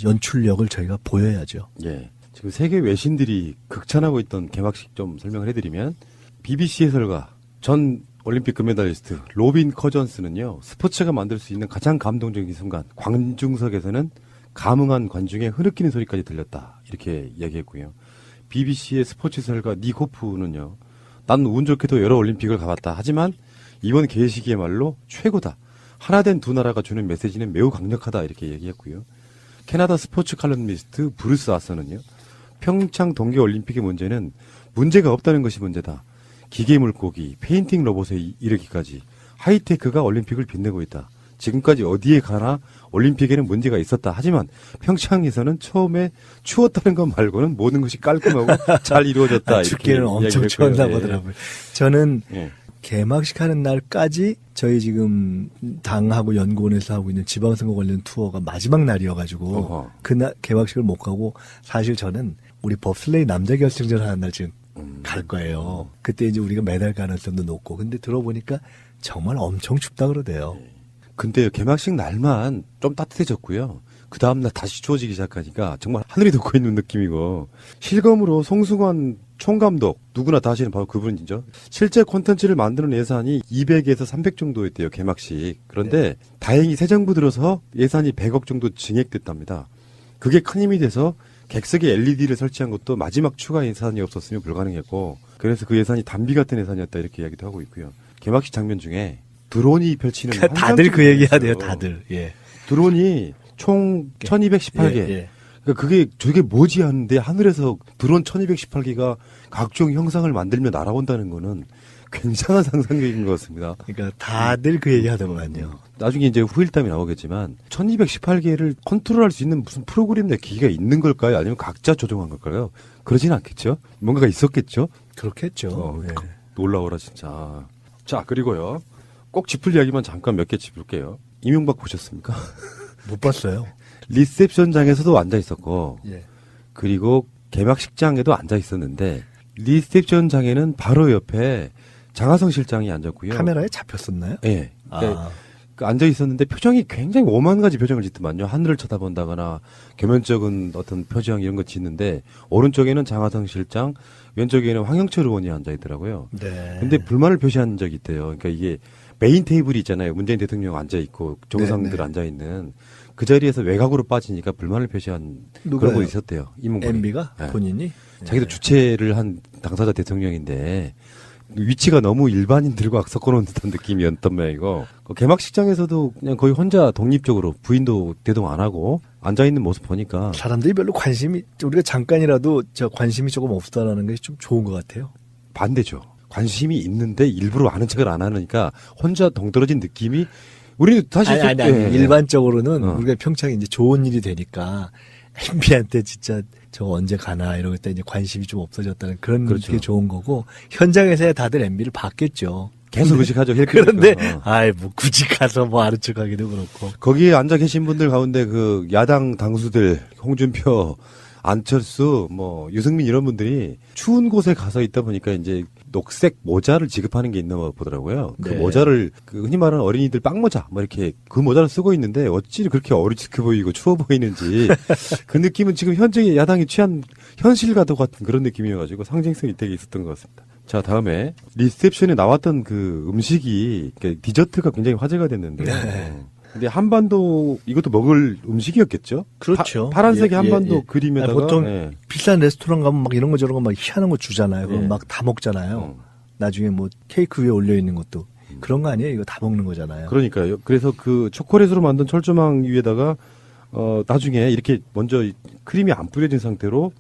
연출력을 저희가 보여야죠. 예. 지금 세계 외신들이 극찬하고 있던 개막식 좀 설명을 해드리면, BBC 해설가, 전 올림픽 금메달리스트 로빈 커전스는요, 스포츠가 만들 수 있는 가장 감동적인 순간, 관중석에서는 감흥한 관중의 흐느끼는 소리까지 들렸다. 이렇게 이야기했고요. BBC의 스포츠 해설가 닉 호프는요, 난 운 좋게도 여러 올림픽을 가봤다. 하지만 이번 개회식이야말로 최고다. 하나된 두 나라가 주는 메시지는 매우 강력하다. 이렇게 얘기했고요. 캐나다 스포츠 칼럼니스트 브루스 아서는요, 평창 동계올림픽의 문제는 문제가 없다는 것이 문제다. 기계 물고기, 페인팅 로봇에 이르기까지 하이테크가 올림픽을 빛내고 있다. 지금까지 어디에 가나 올림픽에는 문제가 있었다. 하지만 평창에서는 처음에 추웠다는 것 말고는 모든 것이 깔끔하고 잘 이루어졌다. 축기는 엄청 추웠나 보더라고요. 저는 개막식 하는 날까지 저희 지금 당하고 연구원에서 하고 있는 지방선거 관련 투어가 마지막 날이어가지고 그날 개막식을 못 가고, 사실 저는 우리 법슬레이 남자 결승전 하는 날 지금 갈 거예요. 그때 이제 우리가 메달 가능성도 높고. 근데 들어보니까 정말 엄청 춥다 그러대요. 근데 개막식 날만 좀 따뜻해졌고요. 그 다음날 다시 추워지기 시작하니까 정말 하늘이 돋고 있는 느낌이고, 실검으로 송승환 총감독, 누구나 다 아시는 바로 그분이죠. 실제 콘텐츠를 만드는 예산이 200에서 300 정도였대요, 개막식. 그런데 다행히 새 정부 들어서 예산이 100억 정도 증액됐답니다. 그게 큰 힘이 돼서 객석에 LED를 설치한 것도 마지막 추가 예산이 없었으면 불가능했고, 그래서 그 예산이 단비 같은 예산이었다, 이렇게 이야기도 하고 있고요. 개막식 장면 중에 드론이 펼치는 다들 그 얘기해야 돼요, 다들. 예. 드론이 총 1218개. 그러니까 그게 저게 뭐지 하는데 하늘에서 드론 1218개가 각종 형상을 만들며 날아온다는 거는 굉장한 상상력인 것 같습니다. 그러니까 다들 그 얘기 하더만요. 나중에 이제 후일담이 나오겠지만 1218개를 컨트롤할 수 있는 무슨 프로그램 내 기기가 있는 걸까요? 아니면 각자 조종한 걸까요? 그러진 않겠죠? 뭔가가 있었겠죠? 그렇겠죠. 네. 놀라워라 진짜. 자, 그리고요. 꼭 짚을 이야기만 잠깐 몇 개 짚을게요. 이명박 보셨습니까? 못 봤어요. 리셉션장에서도 앉아 있었고, 예. 그리고 개막식장에도 앉아 있었는데, 리셉션장에는 바로 옆에 장하성 실장이 앉았고요. 카메라에 잡혔었나요? 예. 앉아 있었는데 표정이 굉장히 오만 가지 표정을 짓더만요. 하늘을 쳐다본다거나 겸연쩍은 어떤 표정 이런 거 짓는데, 오른쪽에는 장하성 실장, 왼쪽에는 황영철 의원이 앉아 있더라고요. 네. 근데 불만을 표시한 적이 있대요. 그러니까 이게 메인 테이블이 있잖아요. 문재인 대통령 앉아 있고 정상들 앉아 있는 그 자리에서 외곽으로 빠지니까 불만을 표시한 그런 거 있었대요. 이문근이. MB가 본인이 자기도 주최를 한 당사자 대통령인데 위치가 너무 일반인들과 섞어놓은 듯한 느낌이었던 모양이고, 개막식장에서도 그냥 거의 혼자 독립적으로 부인도 대동 안 하고 앉아있는 모습 보니까 사람들이 별로 관심이, 우리가 잠깐이라도 관심이 조금 없다라는 게 좀 좋은 것 같아요. 반대죠. 관심이 있는데 일부러 아는 척을 안 하니까 혼자 동떨어진 느낌이, 우리는 사실 아니. 일반적으로는 우리가 평창이 이제 좋은 일이 되니까 MB한테 진짜 저거 언제 가나 이러고 있다 이제 관심이 좀 없어졌다는 그런 게 좋은 거고, 현장에서야 다들 MB를 봤겠죠. 계속 의식하죠. 그런데 뭐 굳이 가서 뭐 아는 척하기도 그렇고. 거기에 앉아 계신 분들 가운데 그 야당 당수들 홍준표, 안철수, 뭐 유승민 이런 분들이 추운 곳에 가서 있다 보니까 이제 녹색 모자를 지급하는 게 있나 보더라고요. 그 모자를 그 흔히 말하는 어린이들 빵모자 뭐 이렇게 그 모자를 쓰고 있는데 어찌 그렇게 어리숙해 보이고 추워 보이는지 그 느낌은 지금 현재 야당이 취한 현실과도 같은 그런 느낌이어가지고 상징성이 되게 있었던 것 같습니다. 자, 다음에 리셉션에 나왔던 그 음식이 디저트가 굉장히 화제가 됐는데. 근데 한반도 이것도 먹을 음식이었겠죠? 그렇죠. 파란색의 한반도 그림에다가 보통 비싼 레스토랑 가면 막 이런 거 저런 거 막 희한한 거 주잖아요. 그럼 막 다 먹잖아요. 나중에 뭐 케이크 위에 올려 있는 것도 그런 거 아니에요? 이거 다 먹는 거잖아요. 그러니까요. 그래서 그 초콜릿으로 만든 철조망 위에다가 나중에 이렇게 먼저 크림이 안 뿌려진 상태로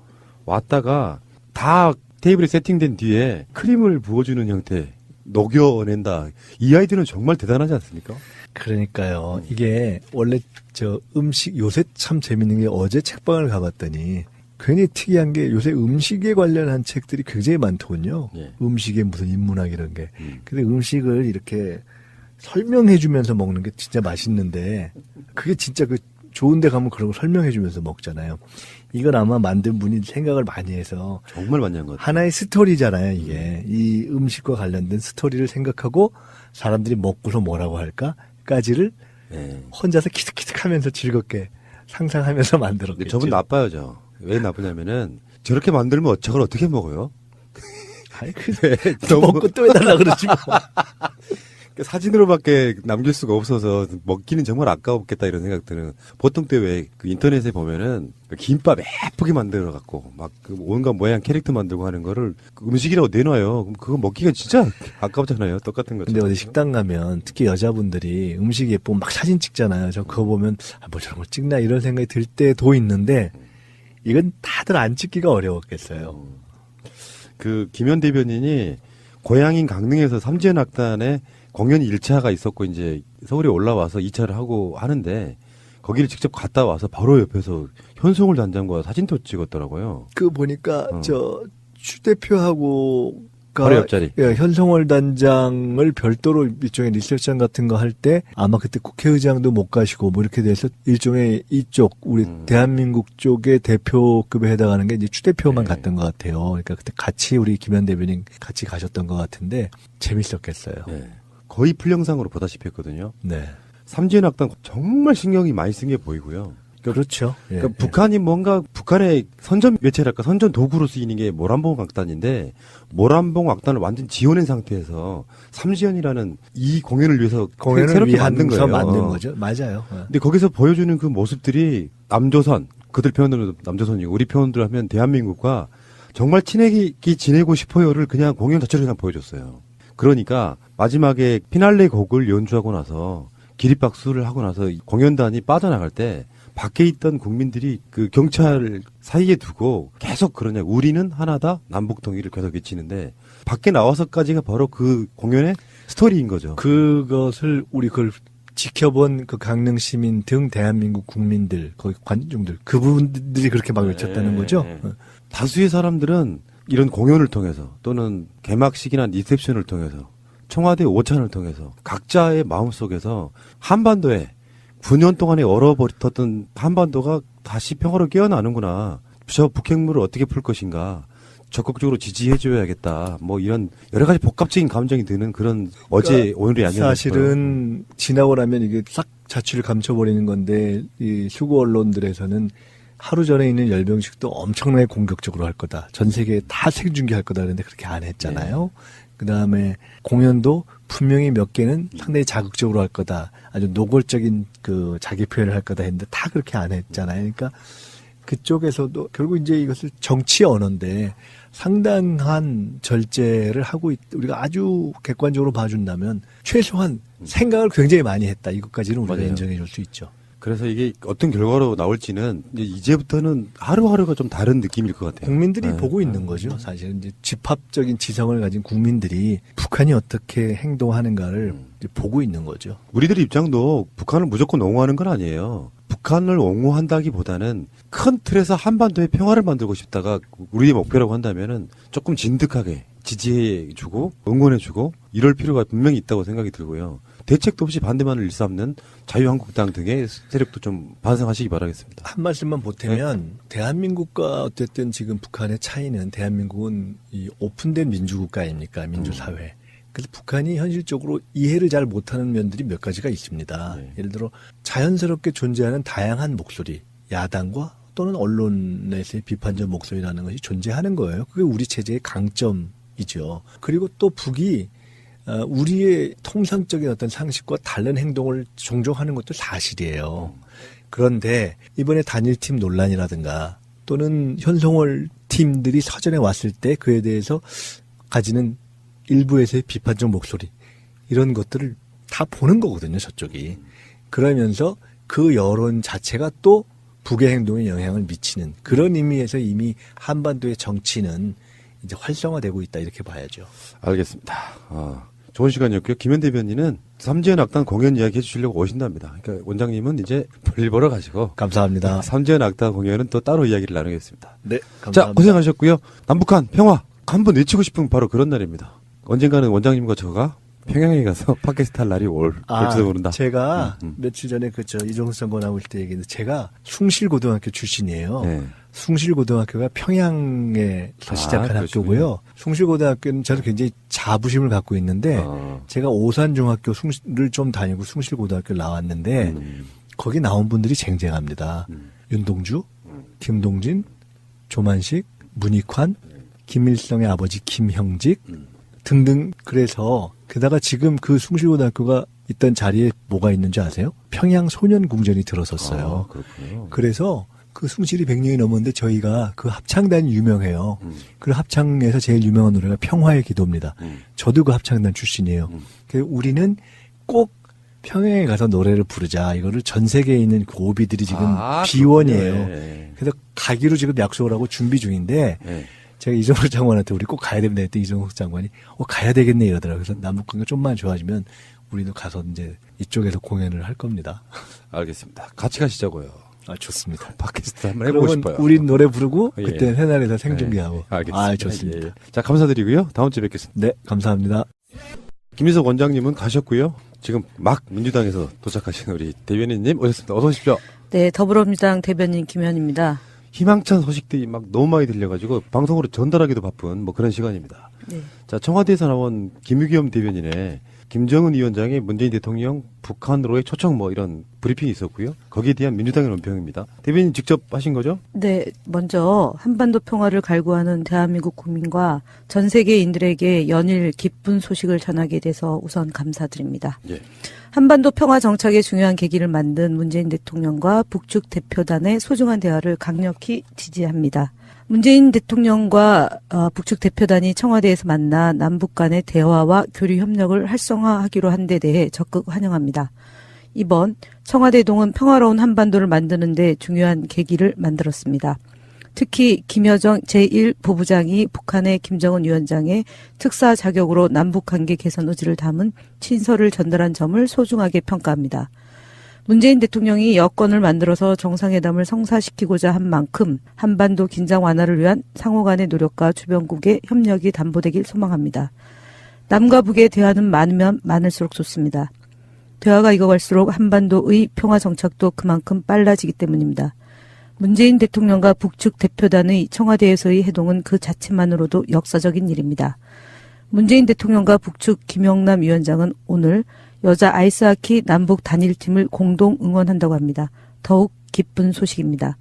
왔다가 다 테이블에 세팅된 뒤에 크림을 부어주는 형태. 녹여낸다. 이 아이디어는 정말 대단하지 않습니까? 그러니까요. 이게 원래 저 음식 요새 참 재밌는 게 어제 책방을 가봤더니 괜히 특이한 게 요새 음식에 관련한 책들이 굉장히 많더군요. 예. 음식의 무슨 인문학 이런 게. 근데 음식을 이렇게 설명해 주면서 먹는 게 진짜 맛있는데 그게 진짜 그 좋은 데 가면 그런 거 설명해 주면서 먹잖아요. 이건 아마 만든 분이 생각을 많이 해서 정말 많이 한 것 같아요. 하나의 스토리잖아요, 이게. 이 음식과 관련된 스토리를 생각하고 사람들이 먹고서 뭐라고 할까까지를 네. 혼자서 키득키득 하면서 즐겁게 상상하면서 만들었겠죠. 저분 나빠요, 저. 왜 나쁘냐면은 저렇게 만들면 저걸 어떻게 먹어요? 아이, 먹고 또 해달라 그러지 뭐. 사진으로밖에 남길 수가 없어서 먹기는 정말 아까웠겠다 이런 생각 드는. 보통 때 왜 그 인터넷에 보면은 그 김밥 예쁘게 만들어 갖고 막 그 온갖 모양 캐릭터 만들고 하는 거를 그 음식이라고 내놔요. 그럼 그거 먹기가 진짜 아깝잖아요. 똑같은 거죠. 근데 어디 식당 가면 특히 여자분들이 음식 예쁘면 막 사진 찍잖아요. 저 그거 보면 뭐 저런 걸 찍나 이런 생각이 들 때도 있는데 이건 다들 안 찍기가 어려웠겠어요. 그 김현 대변인이 고향인 강릉에서 삼지연 악단의 공연 1차가 있었고 이제 서울에 올라와서 2차를 하고 하는데 거기를 직접 갔다 와서 바로 옆에서 현송월 단장과 사진도 찍었더라고요. 그 보니까 저 추 대표하고 바로 옆자리. 예, 현송월 단장을 별도로 일종의 리셉션 같은 거 할 때 아마 그때 국회의장도 못 가시고 뭐 이렇게 돼서 일종의 이쪽 우리 대한민국 쪽의 대표급에 해당하는 게 이제 추 대표만 갔던 것 같아요. 그러니까 그때 같이 우리 김현 대변인 같이 가셨던 것 같은데 재밌었겠어요. 네. 거의 풀영상으로 보다시피 했거든요. 네. 삼지연 악단 정말 신경이 많이 쓴 게 보이고요. 그렇죠. 예, 그러니까 북한이 뭔가 북한의 선전 매체랄까 선전 도구로 쓰이는 게 모란봉 악단인데 모란봉 악단을 완전 지어낸 상태에서 삼지연이라는 이 공연을 위해서 공연을 새롭게 위해서 만든 거예요. 만든 거죠. 맞아요. 근데 거기서 보여주는 그 모습들이 남조선 그들 표현으로 남조선이고 우리 표현으로 하면 대한민국과 정말 친하게 지내고 싶어요를 그냥 공연 자체로 그냥 보여줬어요. 그러니까 마지막에 피날레 곡을 연주하고 나서 기립박수를 하고 나서 공연단이 빠져나갈 때 밖에 있던 국민들이 그 경찰 사이에 두고 계속 그러냐. 우리는 하나다. 남북 통일을 계속 외치는데 밖에 나와서까지가 바로 그 공연의 스토리인 거죠. 그것을 우리 그걸 지켜본 그 강릉 시민 등 대한민국 국민들, 거기 관중들, 그분들이 그렇게 막 외쳤다는 거죠. 다수의 사람들은 이런 공연을 통해서 또는 개막식이나 리셉션을 통해서 청와대 오찬을 통해서 각자의 마음속에서 한반도에 9년 동안에 얼어버렸던 한반도가 다시 평화로 깨어나는구나. 저 북핵물을 어떻게 풀 것인가. 적극적으로 지지해줘야겠다. 뭐 이런 여러 가지 복합적인 감정이 드는 그런 어제 오늘이 아니었어요. 사실은 지나고 나면 이게 싹 자취를 감춰버리는 건데 이 수구 언론들에서는 하루 전에 있는 열병식도 엄청나게 공격적으로 할 거다. 전 세계에 다 생중계할 거다. 그런데 그렇게 안 했잖아요. 그다음에 공연도 분명히 몇 개는 상당히 자극적으로 할 거다. 아주 노골적인 그 자기 표현을 할 거다 했는데 다 그렇게 안 했잖아요. 그러니까 그쪽에서도 결국 이제 이것을 정치 언어인데 상당한 절제를 하고 우리가 아주 객관적으로 봐준다면 최소한 생각을 굉장히 많이 했다. 이것까지는 우리가 맞아요. 인정해 줄 수 있죠. 그래서 이게 어떤 결과로 나올지는 이제부터는 하루하루가 좀 다른 느낌일 것 같아요. 국민들이 네. 보고 있는 거죠. 사실 이제 집합적인 지성을 가진 국민들이 북한이 어떻게 행동하는가를 이제 보고 있는 거죠. 우리들 입장도 북한을 무조건 옹호하는 건 아니에요. 북한을 옹호한다기보다는 큰 틀에서 한반도의 평화를 만들고 싶다가 우리의 목표라고 한다면은 조금 진득하게 지지해주고 응원해주고 이럴 필요가 분명히 있다고 생각이 들고요. 대책도 없이 반대만을 일삼는 자유한국당 등의 세력도 좀 반성하시기 바라겠습니다. 한 말씀만 보태면 대한민국과 어쨌든 지금 북한의 차이는 대한민국은 이 오픈된 민주국가 아닙니까? 민주사회. 그래서 북한이 현실적으로 이해를 잘 못하는 면들이 몇 가지가 있습니다. 네. 예를 들어 자연스럽게 존재하는 다양한 목소리, 야당과 또는 언론에서의 비판적 목소리라는 것이 존재하는 거예요. 그게 우리 체제의 강점이죠. 그리고 또 북이 우리의 통상적인 어떤 상식과 다른 행동을 종종 하는 것도 사실이에요. 그런데 이번에 단일팀 논란이라든가 또는 현송월 팀들이 서전에 왔을 때 그에 대해서 가지는 일부에서의 비판적 목소리 이런 것들을 다 보는 거거든요. 저쪽이. 그러면서 그 여론 자체가 또 북의 행동에 영향을 미치는 그런 의미에서 이미 한반도의 정치는 이제 활성화되고 있다 이렇게 봐야죠. 알겠습니다. 좋은 시간이었고요. 김현 대변인은 삼지연 악단 공연 이야기 해주시려고 오신답니다. 그러니까 원장님은 이제 볼일 보러 가시고. 감사합니다. 삼지연 악단 공연은 또 따로 이야기를 나누겠습니다. 네, 감사합니다. 자, 고생하셨고요. 남북한 평화 한번 외치고 싶은 바로 그런 날입니다. 언젠가는 원장님과 저가 평양에 가서 팟캐스트 할 날이 올지도 모른다. 제가 며칠 전에 이종석 장관 나올 때 얘기했는데 제가 숭실고등학교 출신이에요. 네. 숭실고등학교가 평양에서 시작한 학교고요. 숭실고등학교는 저는 굉장히 자부심을 갖고 있는데 제가 오산중학교 숭실을 좀 다니고 숭실고등학교를 나왔는데 거기 나온 분들이 쟁쟁합니다. 윤동주, 김동진, 조만식, 문익환, 김일성의 아버지 김형직 등등. 그래서 게다가 지금 그 숭실고등학교가 있던 자리에 뭐가 있는지 아세요? 평양 소년궁전이 들어섰어요. 그렇군요. 그래서 그 숭실이 100년이 넘었는데 저희가 그 합창단이 유명해요. 그 합창에서 제일 유명한 노래가 평화의 기도입니다. 저도 그 합창단 출신이에요. 그래서 우리는 꼭 평양에 가서 노래를 부르자. 이거를 전 세계에 있는 고비들이 지금 비원이에요. 네. 그래서 가기로 지금 약속을 하고 준비 중인데 네. 제가 이종석 장관한테 우리 꼭 가야 됩니다 했더니 이종석 장관이 가야 되겠네 이러더라고요. 그래서 남북관계가 좀만 좋아지면 우리도 가서 이제 이쪽에서 공연을 할 겁니다. 알겠습니다. 같이 가시자고요. 좋습니다. 팟캐스트 한번 해보고 싶어요. 우리 노래 부르고 예. 그때 새날에서 생중계하고. 알겠습니다. 좋습니다. 예. 자, 감사드리고요. 다음 주에 뵙겠습니다. 네, 감사합니다. 김인석 원장님은 가셨고요. 지금 막 민주당에서 도착하신 우리 대변인님 오셨습니다. 어서 오십시오. 네, 더불어민주당 대변인 김현입니다. 희망찬 소식들이 막 너무 많이 들려가지고 방송으로 전달하기도 바쁜 그런 시간입니다. 네. 자, 청와대에서 나온 김유겸 대변인의 김정은 위원장이 문재인 대통령 북한으로의 초청 이런 브리핑이 있었고요. 거기에 대한 민주당의 논평입니다. 대변인 직접 하신 거죠? 네, 먼저 한반도 평화를 갈구하는 대한민국 국민과 전 세계인들에게 연일 기쁜 소식을 전하게 돼서 우선 감사드립니다. 예. 한반도 평화 정착의 중요한 계기를 만든 문재인 대통령과 북측 대표단의 소중한 대화를 강력히 지지합니다. 문재인 대통령과 북측 대표단이 청와대에서 만나 남북 간의 대화와 교류 협력을 활성화하기로 한 데 대해 적극 환영합니다. 이번 청와대동은 평화로운 한반도를 만드는 데 중요한 계기를 만들었습니다. 특히 김여정 제1부부장이 북한의 김정은 위원장의 특사 자격으로 남북관계 개선 의지를 담은 친서를 전달한 점을 소중하게 평가합니다. 문재인 대통령이 여건을 만들어서 정상회담을 성사시키고자 한 만큼 한반도 긴장 완화를 위한 상호 간의 노력과 주변국의 협력이 담보되길 소망합니다. 남과 북의 대화는 많으면 많을수록 좋습니다. 대화가 익어갈수록 한반도의 평화 정착도 그만큼 빨라지기 때문입니다. 문재인 대통령과 북측 대표단의 청와대에서의 해동은 그 자체만으로도 역사적인 일입니다. 문재인 대통령과 북측 김영남 위원장은 오늘 여자 아이스하키 남북 단일팀을 공동 응원한다고 합니다. 더욱 기쁜 소식입니다.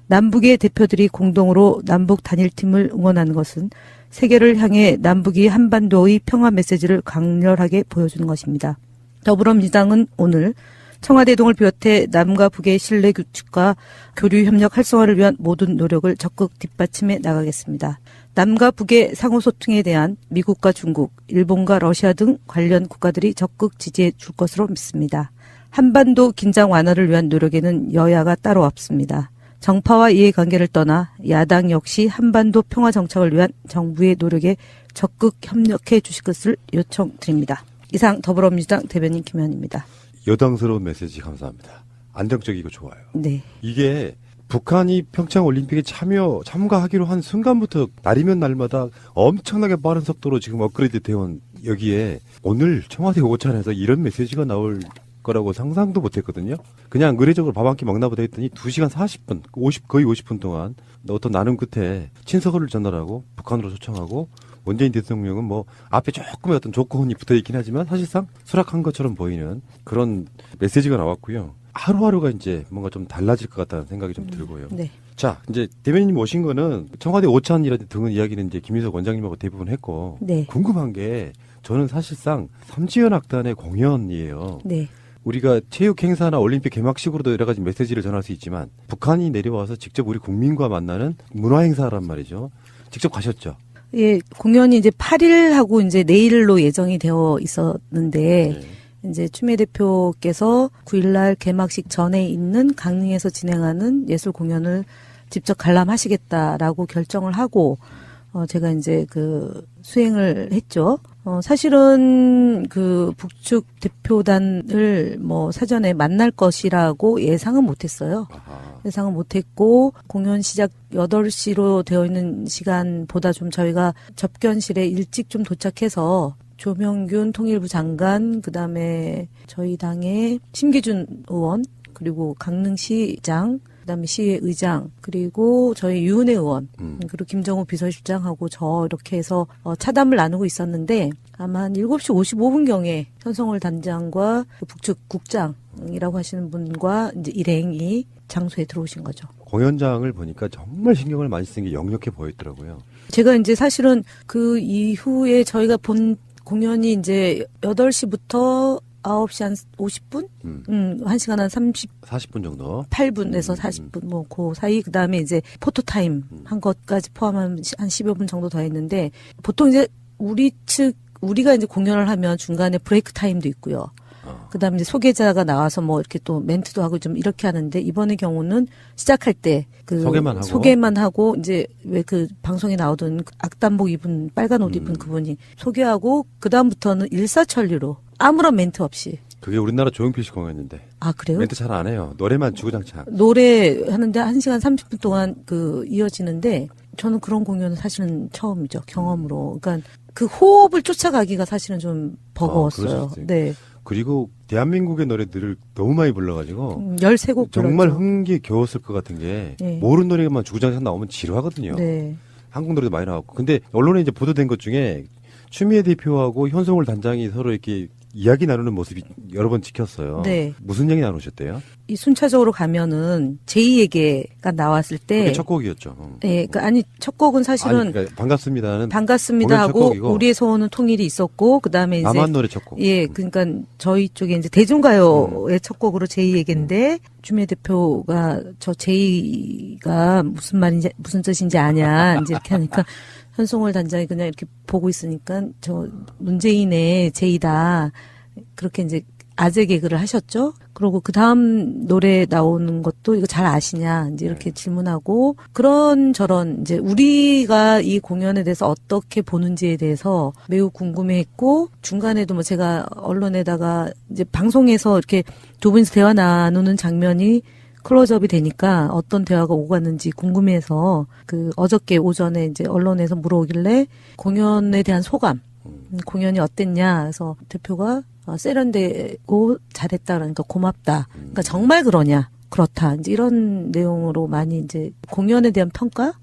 남북의 대표들이 공동으로 남북 단일팀을 응원하는 것은 세계를 향해 남북이 한반도의 평화 메시지를 강렬하게 보여주는 것입니다. 더불어민주당은 오늘 청와대동을 비롯해 남과 북의 신뢰 구축과 교류 협력 활성화를 위한 모든 노력을 적극 뒷받침해 나가겠습니다. 남과 북의 상호소통에 대한 미국과 중국, 일본과 러시아 등 관련 국가들이 적극 지지해 줄 것으로 믿습니다. 한반도 긴장 완화를 위한 노력에는 여야가 따로 없습니다. 정파와 이해관계를 떠나 야당 역시 한반도 평화 정착을 위한 정부의 노력에 적극 협력해 주실 것을 요청드립니다. 이상 더불어민주당 대변인 김현입니다. 여당스러운 메시지 감사합니다. 안정적이고 좋아요. 네. 이게 북한이 평창올림픽에 참가하기로 한 순간부터 날이면 날마다 엄청나게 빠른 속도로 지금 업그레이드 되어온 여기에 오늘 청와대 오찬에서 이런 메시지가 나올 거라고 상상도 못했거든요. 그냥 의례적으로 밥 한 끼 먹나 보다 했더니 2시간 40분, 거의 50분 동안 어떤 나눔 끝에 친서를 전달하고 북한으로 초청하고 문재인 대통령은 앞에 조금의 어떤 조건이 붙어 있긴 하지만 사실상 수락한 것처럼 보이는 그런 메시지가 나왔고요. 하루하루가 이제 뭔가 좀 달라질 것 같다는 생각이 좀 들고요. 네. 자, 이제 대변인님 오신 거는 청와대 오찬이라든지 등은 이야기는 이제 김인석 원장님하고 대부분 했고 네. 궁금한 게 저는 사실상 삼지연 악단의 공연이에요. 네. 우리가 체육 행사나 올림픽 개막식으로도 여러 가지 메시지를 전할 수 있지만 북한이 내려와서 직접 우리 국민과 만나는 문화 행사란 말이죠. 직접 가셨죠? 예, 공연이 이제 8일하고 이제 내일로 예정이 되어 있었는데 네. 이제 추미애 대표께서 9일날 개막식 전에 있는 강릉에서 진행하는 예술 공연을 직접 관람하시겠다라고 결정을 하고 제가 이제 수행을 했죠. 사실은 그 북측 대표단을 뭐 사전에 만날 것이라고 예상은 못했어요. 예상은 못했고 공연 시작 8시로 되어 있는 시간보다 좀 저희가 접견실에 일찍 좀 도착해서 조명균 통일부 장관, 그다음에 저희 당의 심기준 의원, 그리고 강릉시장, 그다음에 시의 의장, 그리고 저희 유은혜 의원, 그리고 김정우 비서실장하고 저 이렇게 해서 차담을 나누고 있었는데 아마 한 7시 55분경에 현성월 단장과 북측 국장이라고 하시는 분과 이제 일행이 장소에 들어오신 거죠. 공연장을 보니까 정말 신경을 많이 쓴 게 역력해 보였더라고요. 제가 이제 사실은 그 이후에 저희가 본 공연이 이제 8시부터 9시 한 50분? 1시간 한 40분 정도? 8분에서 40분, 뭐, 그 사이, 그 다음에 이제 포토타임 한 것까지 포함하면 한 10여 분 정도 더 했는데, 보통 이제 우리가 이제 공연을 하면 중간에 브레이크 타임도 있고요. 그 다음에 이제 소개자가 나와서 뭐 이렇게 또 멘트도 하고 좀 이렇게 하는데, 이번의 경우는 시작할 때, 소개만 하고, 이제 왜 그 방송에 나오던 악단복 입은, 빨간 옷 입은 그분이 소개하고, 그 다음부터는 일사천리로 아무런 멘트 없이. 그게 우리나라 조용필 씨 공연인데. 아, 그래요? 멘트 잘 안 해요. 노래만 주구장창. 노래 하는데 1시간 30분 동안 이어지는데, 저는 그런 공연은 사실은 처음이죠. 경험으로. 그러니까 그 호흡을 쫓아가기가 사실은 좀 버거웠어요. 네. 그리고 대한민국의 노래들을 너무 많이 불러가지고 13곡 정말 불렀죠. 흥겨웠을 것 같은 게 네. 모르는 노래만 주구장창 나오면 지루하거든요. 네. 한국 노래도 많이 나왔고. 근데 언론에 이제 보도된 것 중에 추미애 대표하고 현성월 단장이 서로 이렇게 이야기 나누는 모습이 여러 번 찍혔어요. 네. 무슨 얘기 나누셨대요? 이 순차적으로 가면은 제2에게가 나왔을 때. 그게 첫 곡이었죠. 네, 첫 곡은 사실은. 아니, 그러니까 반갑습니다 하고 우리의 소원은 통일이 있었고 그다음에 이제 남한 노래 첫 곡. 예, 그러니까 저희 쪽에 이제 대중가요의 첫 곡으로 제2에게인데 추미애 대표가 저 제2가 무슨 말인지 무슨 뜻인지 아냐 이제 이렇게 하니까 현송월 단장이 그냥 이렇게 보고 있으니까 저 문재인의 제2다 그렇게 이제 아재 개그를 하셨죠. 그리고 그 다음 노래 나오는 것도 이거 잘 아시냐 이제 이렇게 질문하고 그런저런 이제 우리가 이 공연에 대해서 어떻게 보는지에 대해서 매우 궁금해했고 중간에도 뭐 제가 언론에다가 이제 방송에서 이렇게 두 분이서 대화 나누는 장면이 클로즈업이 되니까 어떤 대화가 오갔는지 궁금해서 그 어저께 오전에 이제 언론에서 물어오길래 공연에 대한 소감, 공연이 어땠냐 그래서 대표가 세련되고 잘했다 그러니까 고맙다. 그러니까 정말 그러냐? 그렇다. 이제 이런 내용으로 많이 이제 공연에 대한 평가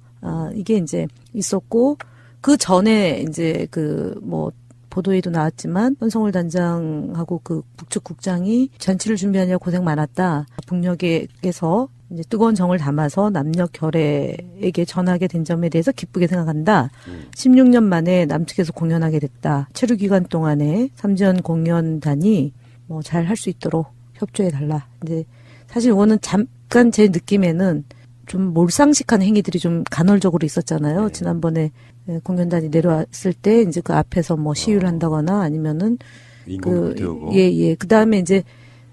이게 이제 있었고 그 전에 이제 그 뭐 보도에도 나왔지만 현성월 단장하고 그 북측 국장이 잔치를 준비하느라 고생 많았다. 북녘에서 이제 뜨거운 정을 담아서 남녀 결애에게 전하게 된 점에 대해서 기쁘게 생각한다. 16년 만에 남측에서 공연하게 됐다. 체류 기간 동안에 삼지연 공연단이 뭐 잘 할 수 있도록 협조해 달라. 이제 사실 이거는 잠깐 제 느낌에는 좀 몰상식한 행위들이 좀 간헐적으로 있었잖아요. 네. 지난번에 공연단이 내려왔을 때 이제 그 앞에서 뭐 시위를 한다거나 아니면은 그 다음에 이제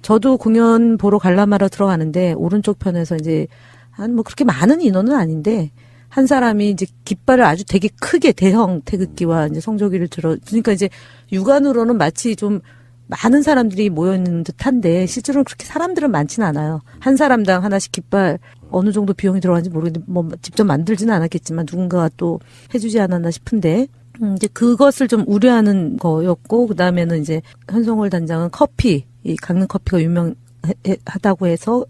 저도 공연 보러 관람하러 들어가는데 오른쪽 편에서 이제 한 뭐 그렇게 많은 인원은 아닌데 한 사람이 이제 깃발을 아주 되게 크게 대형 태극기와 이제 성조기를 그러니까 이제 육안으로는 마치 좀 많은 사람들이 모여 있는 듯한데 실제로는 그렇게 사람들은 많지는 않아요. 한 사람당 하나씩 깃발 어느 정도 비용이 들어가는지 모르겠는데 뭐 직접 만들지는 않았겠지만 누군가가 또 해주지 않았나 싶은데 이제 그것을 좀 우려하는 거였고 그다음에는 이제 현성월 단장은 커피 이 강릉 커피가 유명하다고 해서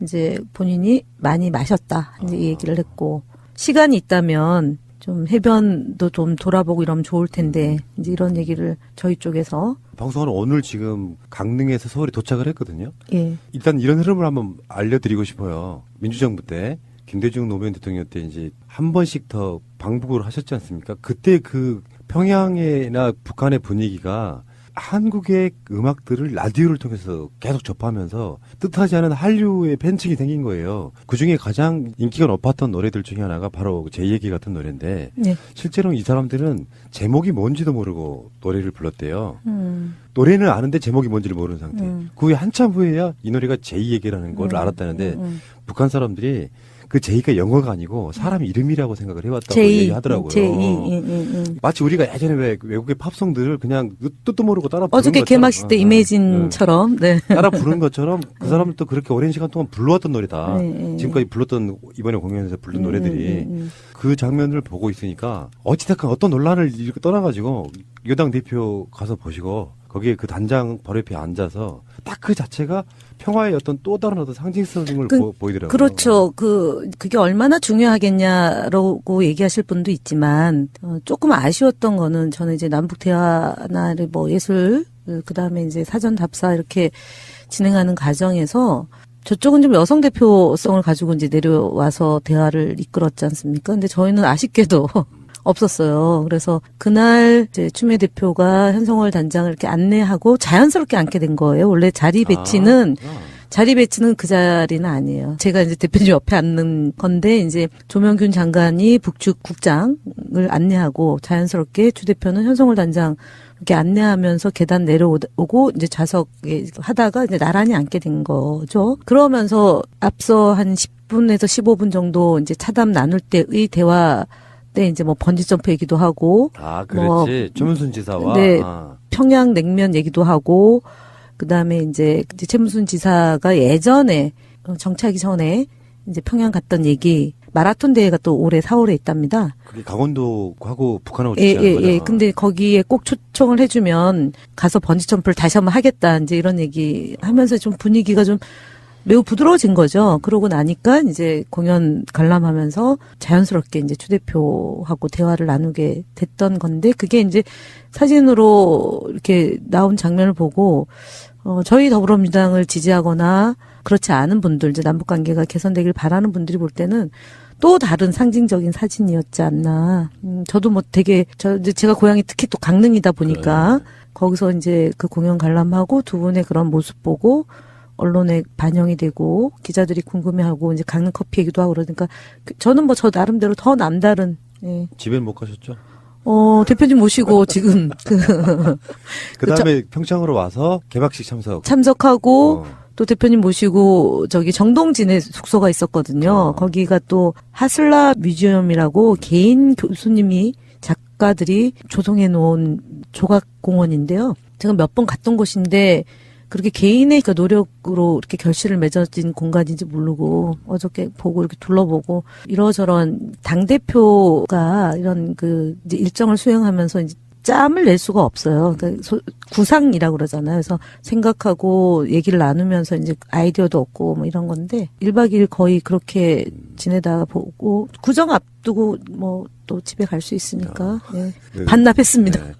이제 본인이 많이 마셨다 이제 이 얘기를 했고 시간이 있다면 좀 해변도 좀 돌아보고 이러면 좋을 텐데 이제 이런 얘기를 저희 쪽에서 방송은 오늘 지금 강릉에서 서울에 도착을 했거든요. 예. 일단 이런 흐름을 한번 알려드리고 싶어요. 민주정부 때 김대중 노무현 대통령 때 이제 한 번씩 더 방북을 하셨지 않습니까? 그때 그 평양이나 북한의 분위기가 한국의 음악들을 라디오를 통해서 계속 접하면서 뜻하지 않은 한류의 팬층이 생긴 거예요. 그중에 가장 인기가 높았던 노래들 중에 하나가 바로 제 얘기 같은 노래인데 네. 실제로는 이 사람들은 제목이 뭔지도 모르고 노래를 불렀대요. 노래는 아는데 제목이 뭔지를 모르는 상태. 그 후에 한참 후에야 이 노래가 제 얘기라는 걸 알았다는데 북한 사람들이 그 제이가 영어가 아니고 사람 이름이라고 생각을 해왔다고 제이, 얘기하더라고요. 마치 우리가 예전에 왜 외국의 팝송들을 그냥 뜻도 모르고 따라 부른 어저께 것처럼, 개막식 때 이매진처럼, 네. 따라 부른 것처럼 그 사람은 또 그렇게 오랜 시간 동안 불러왔던 노래다. 네. 지금까지 불렀던 이번에 공연에서 부른 노래들이 그 장면을 보고 있으니까 어찌됐건 어떤 논란을 이렇게 떠나가지고 여당 대표 가서 보시고 거기에 그 단장 바로 옆에 앉아서 딱 그 자체가 평화의 어떤 또 다른 어떤 상징성을 보이더라고요. 그렇죠. 그게 얼마나 중요하겠냐라고 얘기하실 분도 있지만, 조금 아쉬웠던 거는 저는 이제 남북 대화나 뭐 예술, 그 다음에 이제 사전 답사 이렇게 진행하는 과정에서 저쪽은 좀 여성 대표성을 가지고 이제 내려와서 대화를 이끌었지 않습니까? 근데 저희는 아쉽게도 없었어요. 그래서 그날 이제 추미애 대표가 현성월 단장을 이렇게 안내하고 자연스럽게 앉게 된 거예요. 원래 자리 배치는 그 자리는 아니에요. 제가 이제 대표님 옆에 앉는 건데 이제 조명균 장관이 북측 국장을 안내하고 자연스럽게 추 대표는 현성월 단장 이렇게 안내하면서 계단 내려오고 이제 좌석에 하다가 이제 나란히 앉게 된 거죠. 그러면서 앞서 한 10분에서 15분 정도 이제 차담 나눌 때의 대화 때 이제 뭐 번지점프 얘기도 하고. 그렇지. 최문순 지사와. 네. 평양 냉면 얘기도 하고, 그 다음에 이제 최문순 지사가 예전에 정치하기 전에 이제 평양 갔던 얘기, 마라톤 대회가 또 올해 4월에 있답니다. 그게 강원도하고 북한하고 주최하는 거죠. 예. 근데 거기에 꼭 초청을 해주면 가서 번지점프를 다시 한번 하겠다. 이제 이런 얘기 하면서 좀 분위기가 좀 매우 부드러워진 거죠. 그러고 나니까 이제 공연 관람하면서 자연스럽게 이제 추 대표하고 대화를 나누게 됐던 건데 그게 이제 사진으로 이렇게 나온 장면을 보고 저희 더불어민주당을 지지하거나 그렇지 않은 분들, 이제 남북 관계가 개선되길 바라는 분들이 볼 때는 또 다른 상징적인 사진이었지 않나. 저도 뭐 되게 제가 고향이 특히 또 강릉이다 보니까 거기서 이제 그 공연 관람하고 두 분의 그런 모습 보고 언론에 반영이 되고 기자들이 궁금해하고 이제 강릉 커피 얘기도 하고 그러니까 저는 뭐 저 나름대로 더 남다른. 예. 집엔 못 가셨죠? 대표님 모시고 지금 그다음에 평창으로 와서 개막식 참석하고 또 대표님 모시고 저기 정동진에 숙소가 있었거든요. 거기가 또 하슬라 뮤지엄이라고 개인 교수님이 작가들이 조성해 놓은 조각 공원인데요. 제가 몇 번 갔던 곳인데 그렇게 개인의 그 노력으로 이렇게 결실을 맺어진 공간인지 모르고 어저께 보고 이렇게 둘러보고 이러저런 당대표가 이런 그 이제 일정을 수행하면서 이제 짬을 낼 수가 없어요. 그러니까 구상이라고 그러잖아요. 그래서 생각하고 얘기를 나누면서 이제 아이디어도 얻고 뭐 이런 건데 1박 2일 거의 그렇게 지내다가 보고 구정 앞두고 뭐 또 집에 갈 수 있으니까 반납했습니다. 네.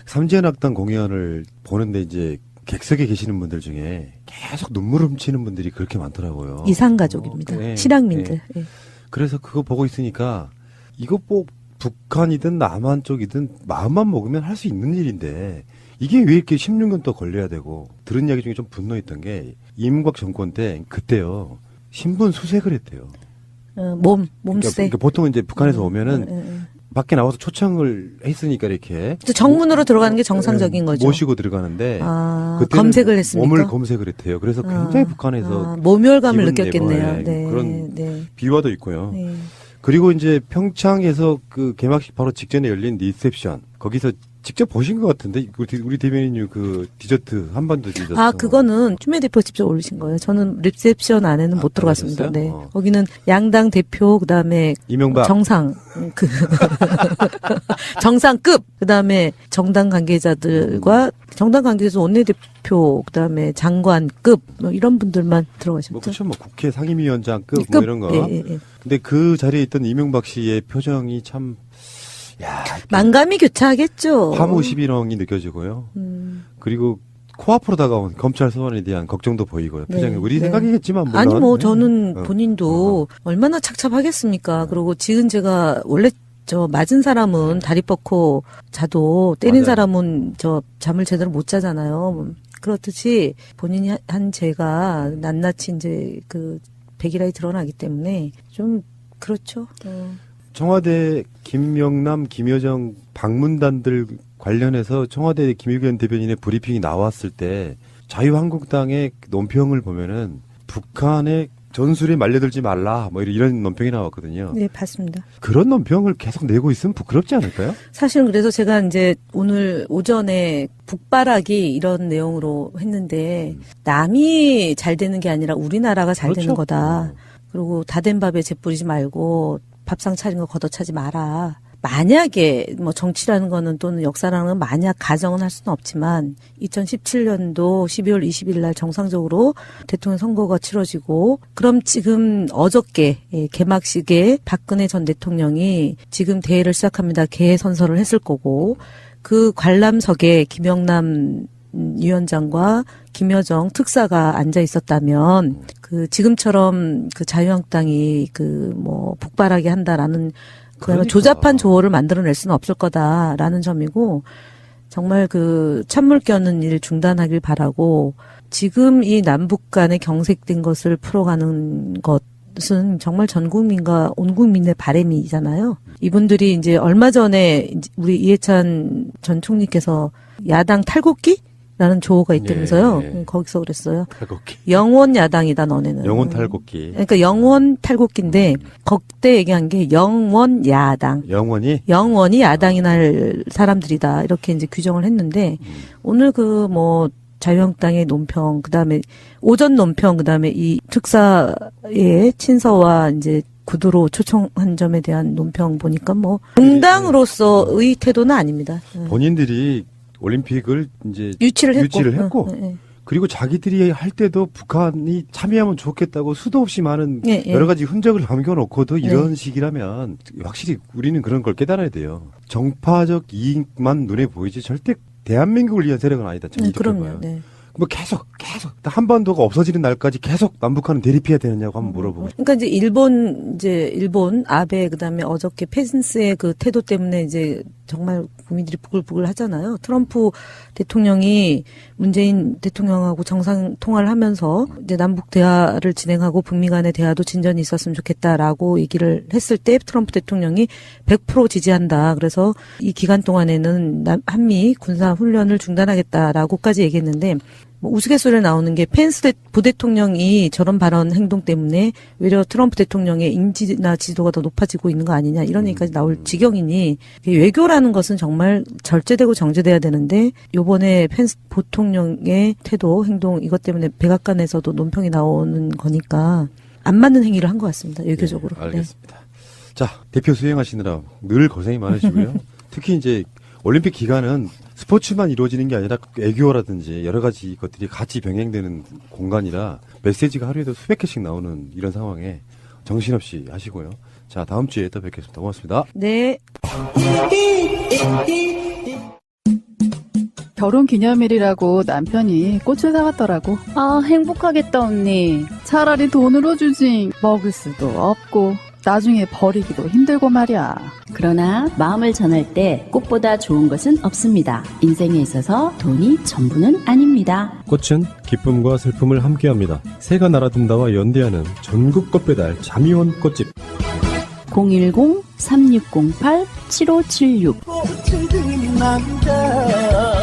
삼지연 악단 공연을 보는데 이제 객석에 계시는 분들 중에 계속 눈물 훔치는 분들이 그렇게 많더라고요. 이산가족입니다. 실향민들. 네. 그래서 그거 보고 있으니까 이거 뭐 북한이든 남한 쪽이든 마음만 먹으면 할 수 있는 일인데 이게 왜 이렇게 16년 또 걸려야 되고 들은 이야기 중에 좀 분노했던 게 이명박 정권 때 그때요. 신분 수색을 했대요. 몸세. 그러니까 보통 이제 북한에서 오면은 밖에 나와서 초청을 했으니까 이렇게 정문으로 들어가는 게 정상적인 거죠. 모시고 들어가는데 그때는 검색을 했습니까? 몸을 검색을 했대요. 그래서 굉장히 북한에서 모멸감을 느꼈겠네요. 그런 비화도 있고요. 그리고 이제 평창에서 그 개막식 바로 직전에 열린 리셉션 거기서 직접 보신 것 같은데 우리 대변인님 그 디저트 한반도 디저트. 그거는 추미애 대표 직접 올리신 거예요. 저는 리셉션 안에는 못 들어갔습니다. 네. 거기는 양당 대표 그다음에 이명박 정상 정상급 그다음에 정당 관계자들과 정당 관계자 원내대표 그다음에 장관급 뭐 이런 분들만 들어가셨죠. 그렇죠. 뭐 국회 상임위원장급 뭐 이런 거. 예. 근데 그 자리에 있던 이명박 씨의 표정이 참 만감이 교차하겠죠. 화무 11억이 느껴지고요. 그리고 코앞으로 다가온 검찰 소환에 대한 걱정도 보이고요. 표정이 우리 생각이겠지만 물론. 아니 뭐 저는 본인도 얼마나 착잡하겠습니까. 그리고 지금 제가 원래 저 맞은 사람은 다리 뻗고 자도 때린 사람은 저 잠을 제대로 못 자잖아요. 그렇듯이 본인이 한 죄가 낱낱이 이제 그 백일하에 드러나기 때문에 좀 그렇죠. 청와대 김명남, 김여정 방문단들 관련해서 청와대 김의겸 대변인의 브리핑이 나왔을 때 자유한국당의 논평을 보면은 북한의 전술에 말려들지 말라 뭐 이런 논평이 나왔거든요. 네, 봤습니다. 그런 논평을 계속 내고 있으면 부끄럽지 않을까요? 사실은 그래서 제가 이제 오늘 오전에 북바라기 이런 내용으로 했는데 남이 잘 되는 게 아니라 우리나라가 잘 되는 거다. 그리고 다 된 밥에 재 뿌리지 말고 밥상 차린 거 걷어차지 마라. 만약에 뭐 정치라는 거는 또는 역사라는 건 만약 가정은 할 수는 없지만 2017년도 12월 20일 날 정상적으로 대통령 선거가 치러지고 그럼 지금 어저께 개막식에 박근혜 전 대통령이 지금 대회를 시작합니다. 개회 선서를 했을 거고 그 관람석에 김영남 위원장과 김여정 특사가 앉아 있었다면 그 지금처럼 그 자유한국당이 그 뭐 북바라기 한다라는 그러니까 조잡한 조어를 만들어낼 수는 없을 거다라는 점이고 정말 그 찬물 껴는 일 중단하길 바라고 지금 이 남북 간의 경색된 것을 풀어가는 것은 정말 전 국민과 온 국민의 바람이잖아요. 이분들이 이제 얼마 전에 우리 이해찬 전 총리께서 야당 탈곡기? 라는 조어가 있다면서요. 예. 거기서 그랬어요. 탈곡기. 영원 야당이다 너네는. 영원 탈곡기. 그러니까 영원 탈곡기인데 그때 얘기한 게 영원 야당. 영원히 야당이 날 사람들이다. 이렇게 이제 규정을 했는데 오늘 그 뭐 자유한국당의 논평 그다음에 오전 논평 그다음에 이 특사의 친서와 이제 구두로 초청한 점에 대한 논평 보니까 뭐 공당으로서의 태도는 아닙니다. 본인들이 올림픽을 이제 유치를 했고 그리고 자기들이 할 때도 북한이 참여하면 좋겠다고 수도 없이 많은 여러 가지 흔적을 남겨놓고도 이런 식이라면 확실히 우리는 그런 걸 깨달아야 돼요. 정파적 이익만 눈에 보이지 절대 대한민국을 위한 세력은 아니다. 그럼요. 뭐 계속 한반도가 없어지는 날까지 계속 남북한은 대립해야 되느냐고 한번 물어보고. 그러니까 이제 일본 아베 그다음에 어저께 펜스의 그 태도 때문에 이제 정말 국민들이 부글부글 하잖아요. 트럼프 대통령이 문재인 대통령하고 정상 통화를 하면서 이제 남북 대화를 진행하고 북미 간의 대화도 진전이 있었으면 좋겠다라고 얘기를 했을 때 트럼프 대통령이 100% 지지한다. 그래서 이 기간 동안에는 한미 군사 훈련을 중단하겠다라고까지 얘기했는데 뭐 우스갯소리에 나오는 게 펜스 부대통령이 저런 발언 행동 때문에 외려 트럼프 대통령의 인지나 지도가 더 높아지고 있는 거 아니냐 이런 얘기까지 나올 지경이니 외교라는 것은 정말 절제되고 정제돼야 되는데 요번에 펜스 부통령의 태도 행동 이것 때문에 백악관에서도 논평이 나오는 거니까 안 맞는 행위를 한 것 같습니다. 외교적으로. 네, 알겠습니다. 자, 대표 수행하시느라 늘 고생이 많으시고요. 특히 이제 올림픽 기간은 스포츠만 이루어지는 게 아니라 애교라든지 여러 가지 것들이 같이 병행되는 공간이라 메시지가 하루에도 수백 개씩 나오는 이런 상황에 정신없이 하시고요. 자, 다음 주에 또 뵙겠습니다. 고맙습니다. 네. 결혼 기념일이라고 남편이 꽃을 사왔더라고. 아, 행복하겠다, 언니. 차라리 돈으로 주지. 먹을 수도 없고 나중에 버리기도 힘들고 말이야. 그러나 마음을 전할 때 꽃보다 좋은 것은 없습니다. 인생에 있어서 돈이 전부는 아닙니다. 꽃은 기쁨과 슬픔을 함께합니다. 새가 날아든다와 연대하는 전국 꽃배달 자미원 꽃집 010-3608-7576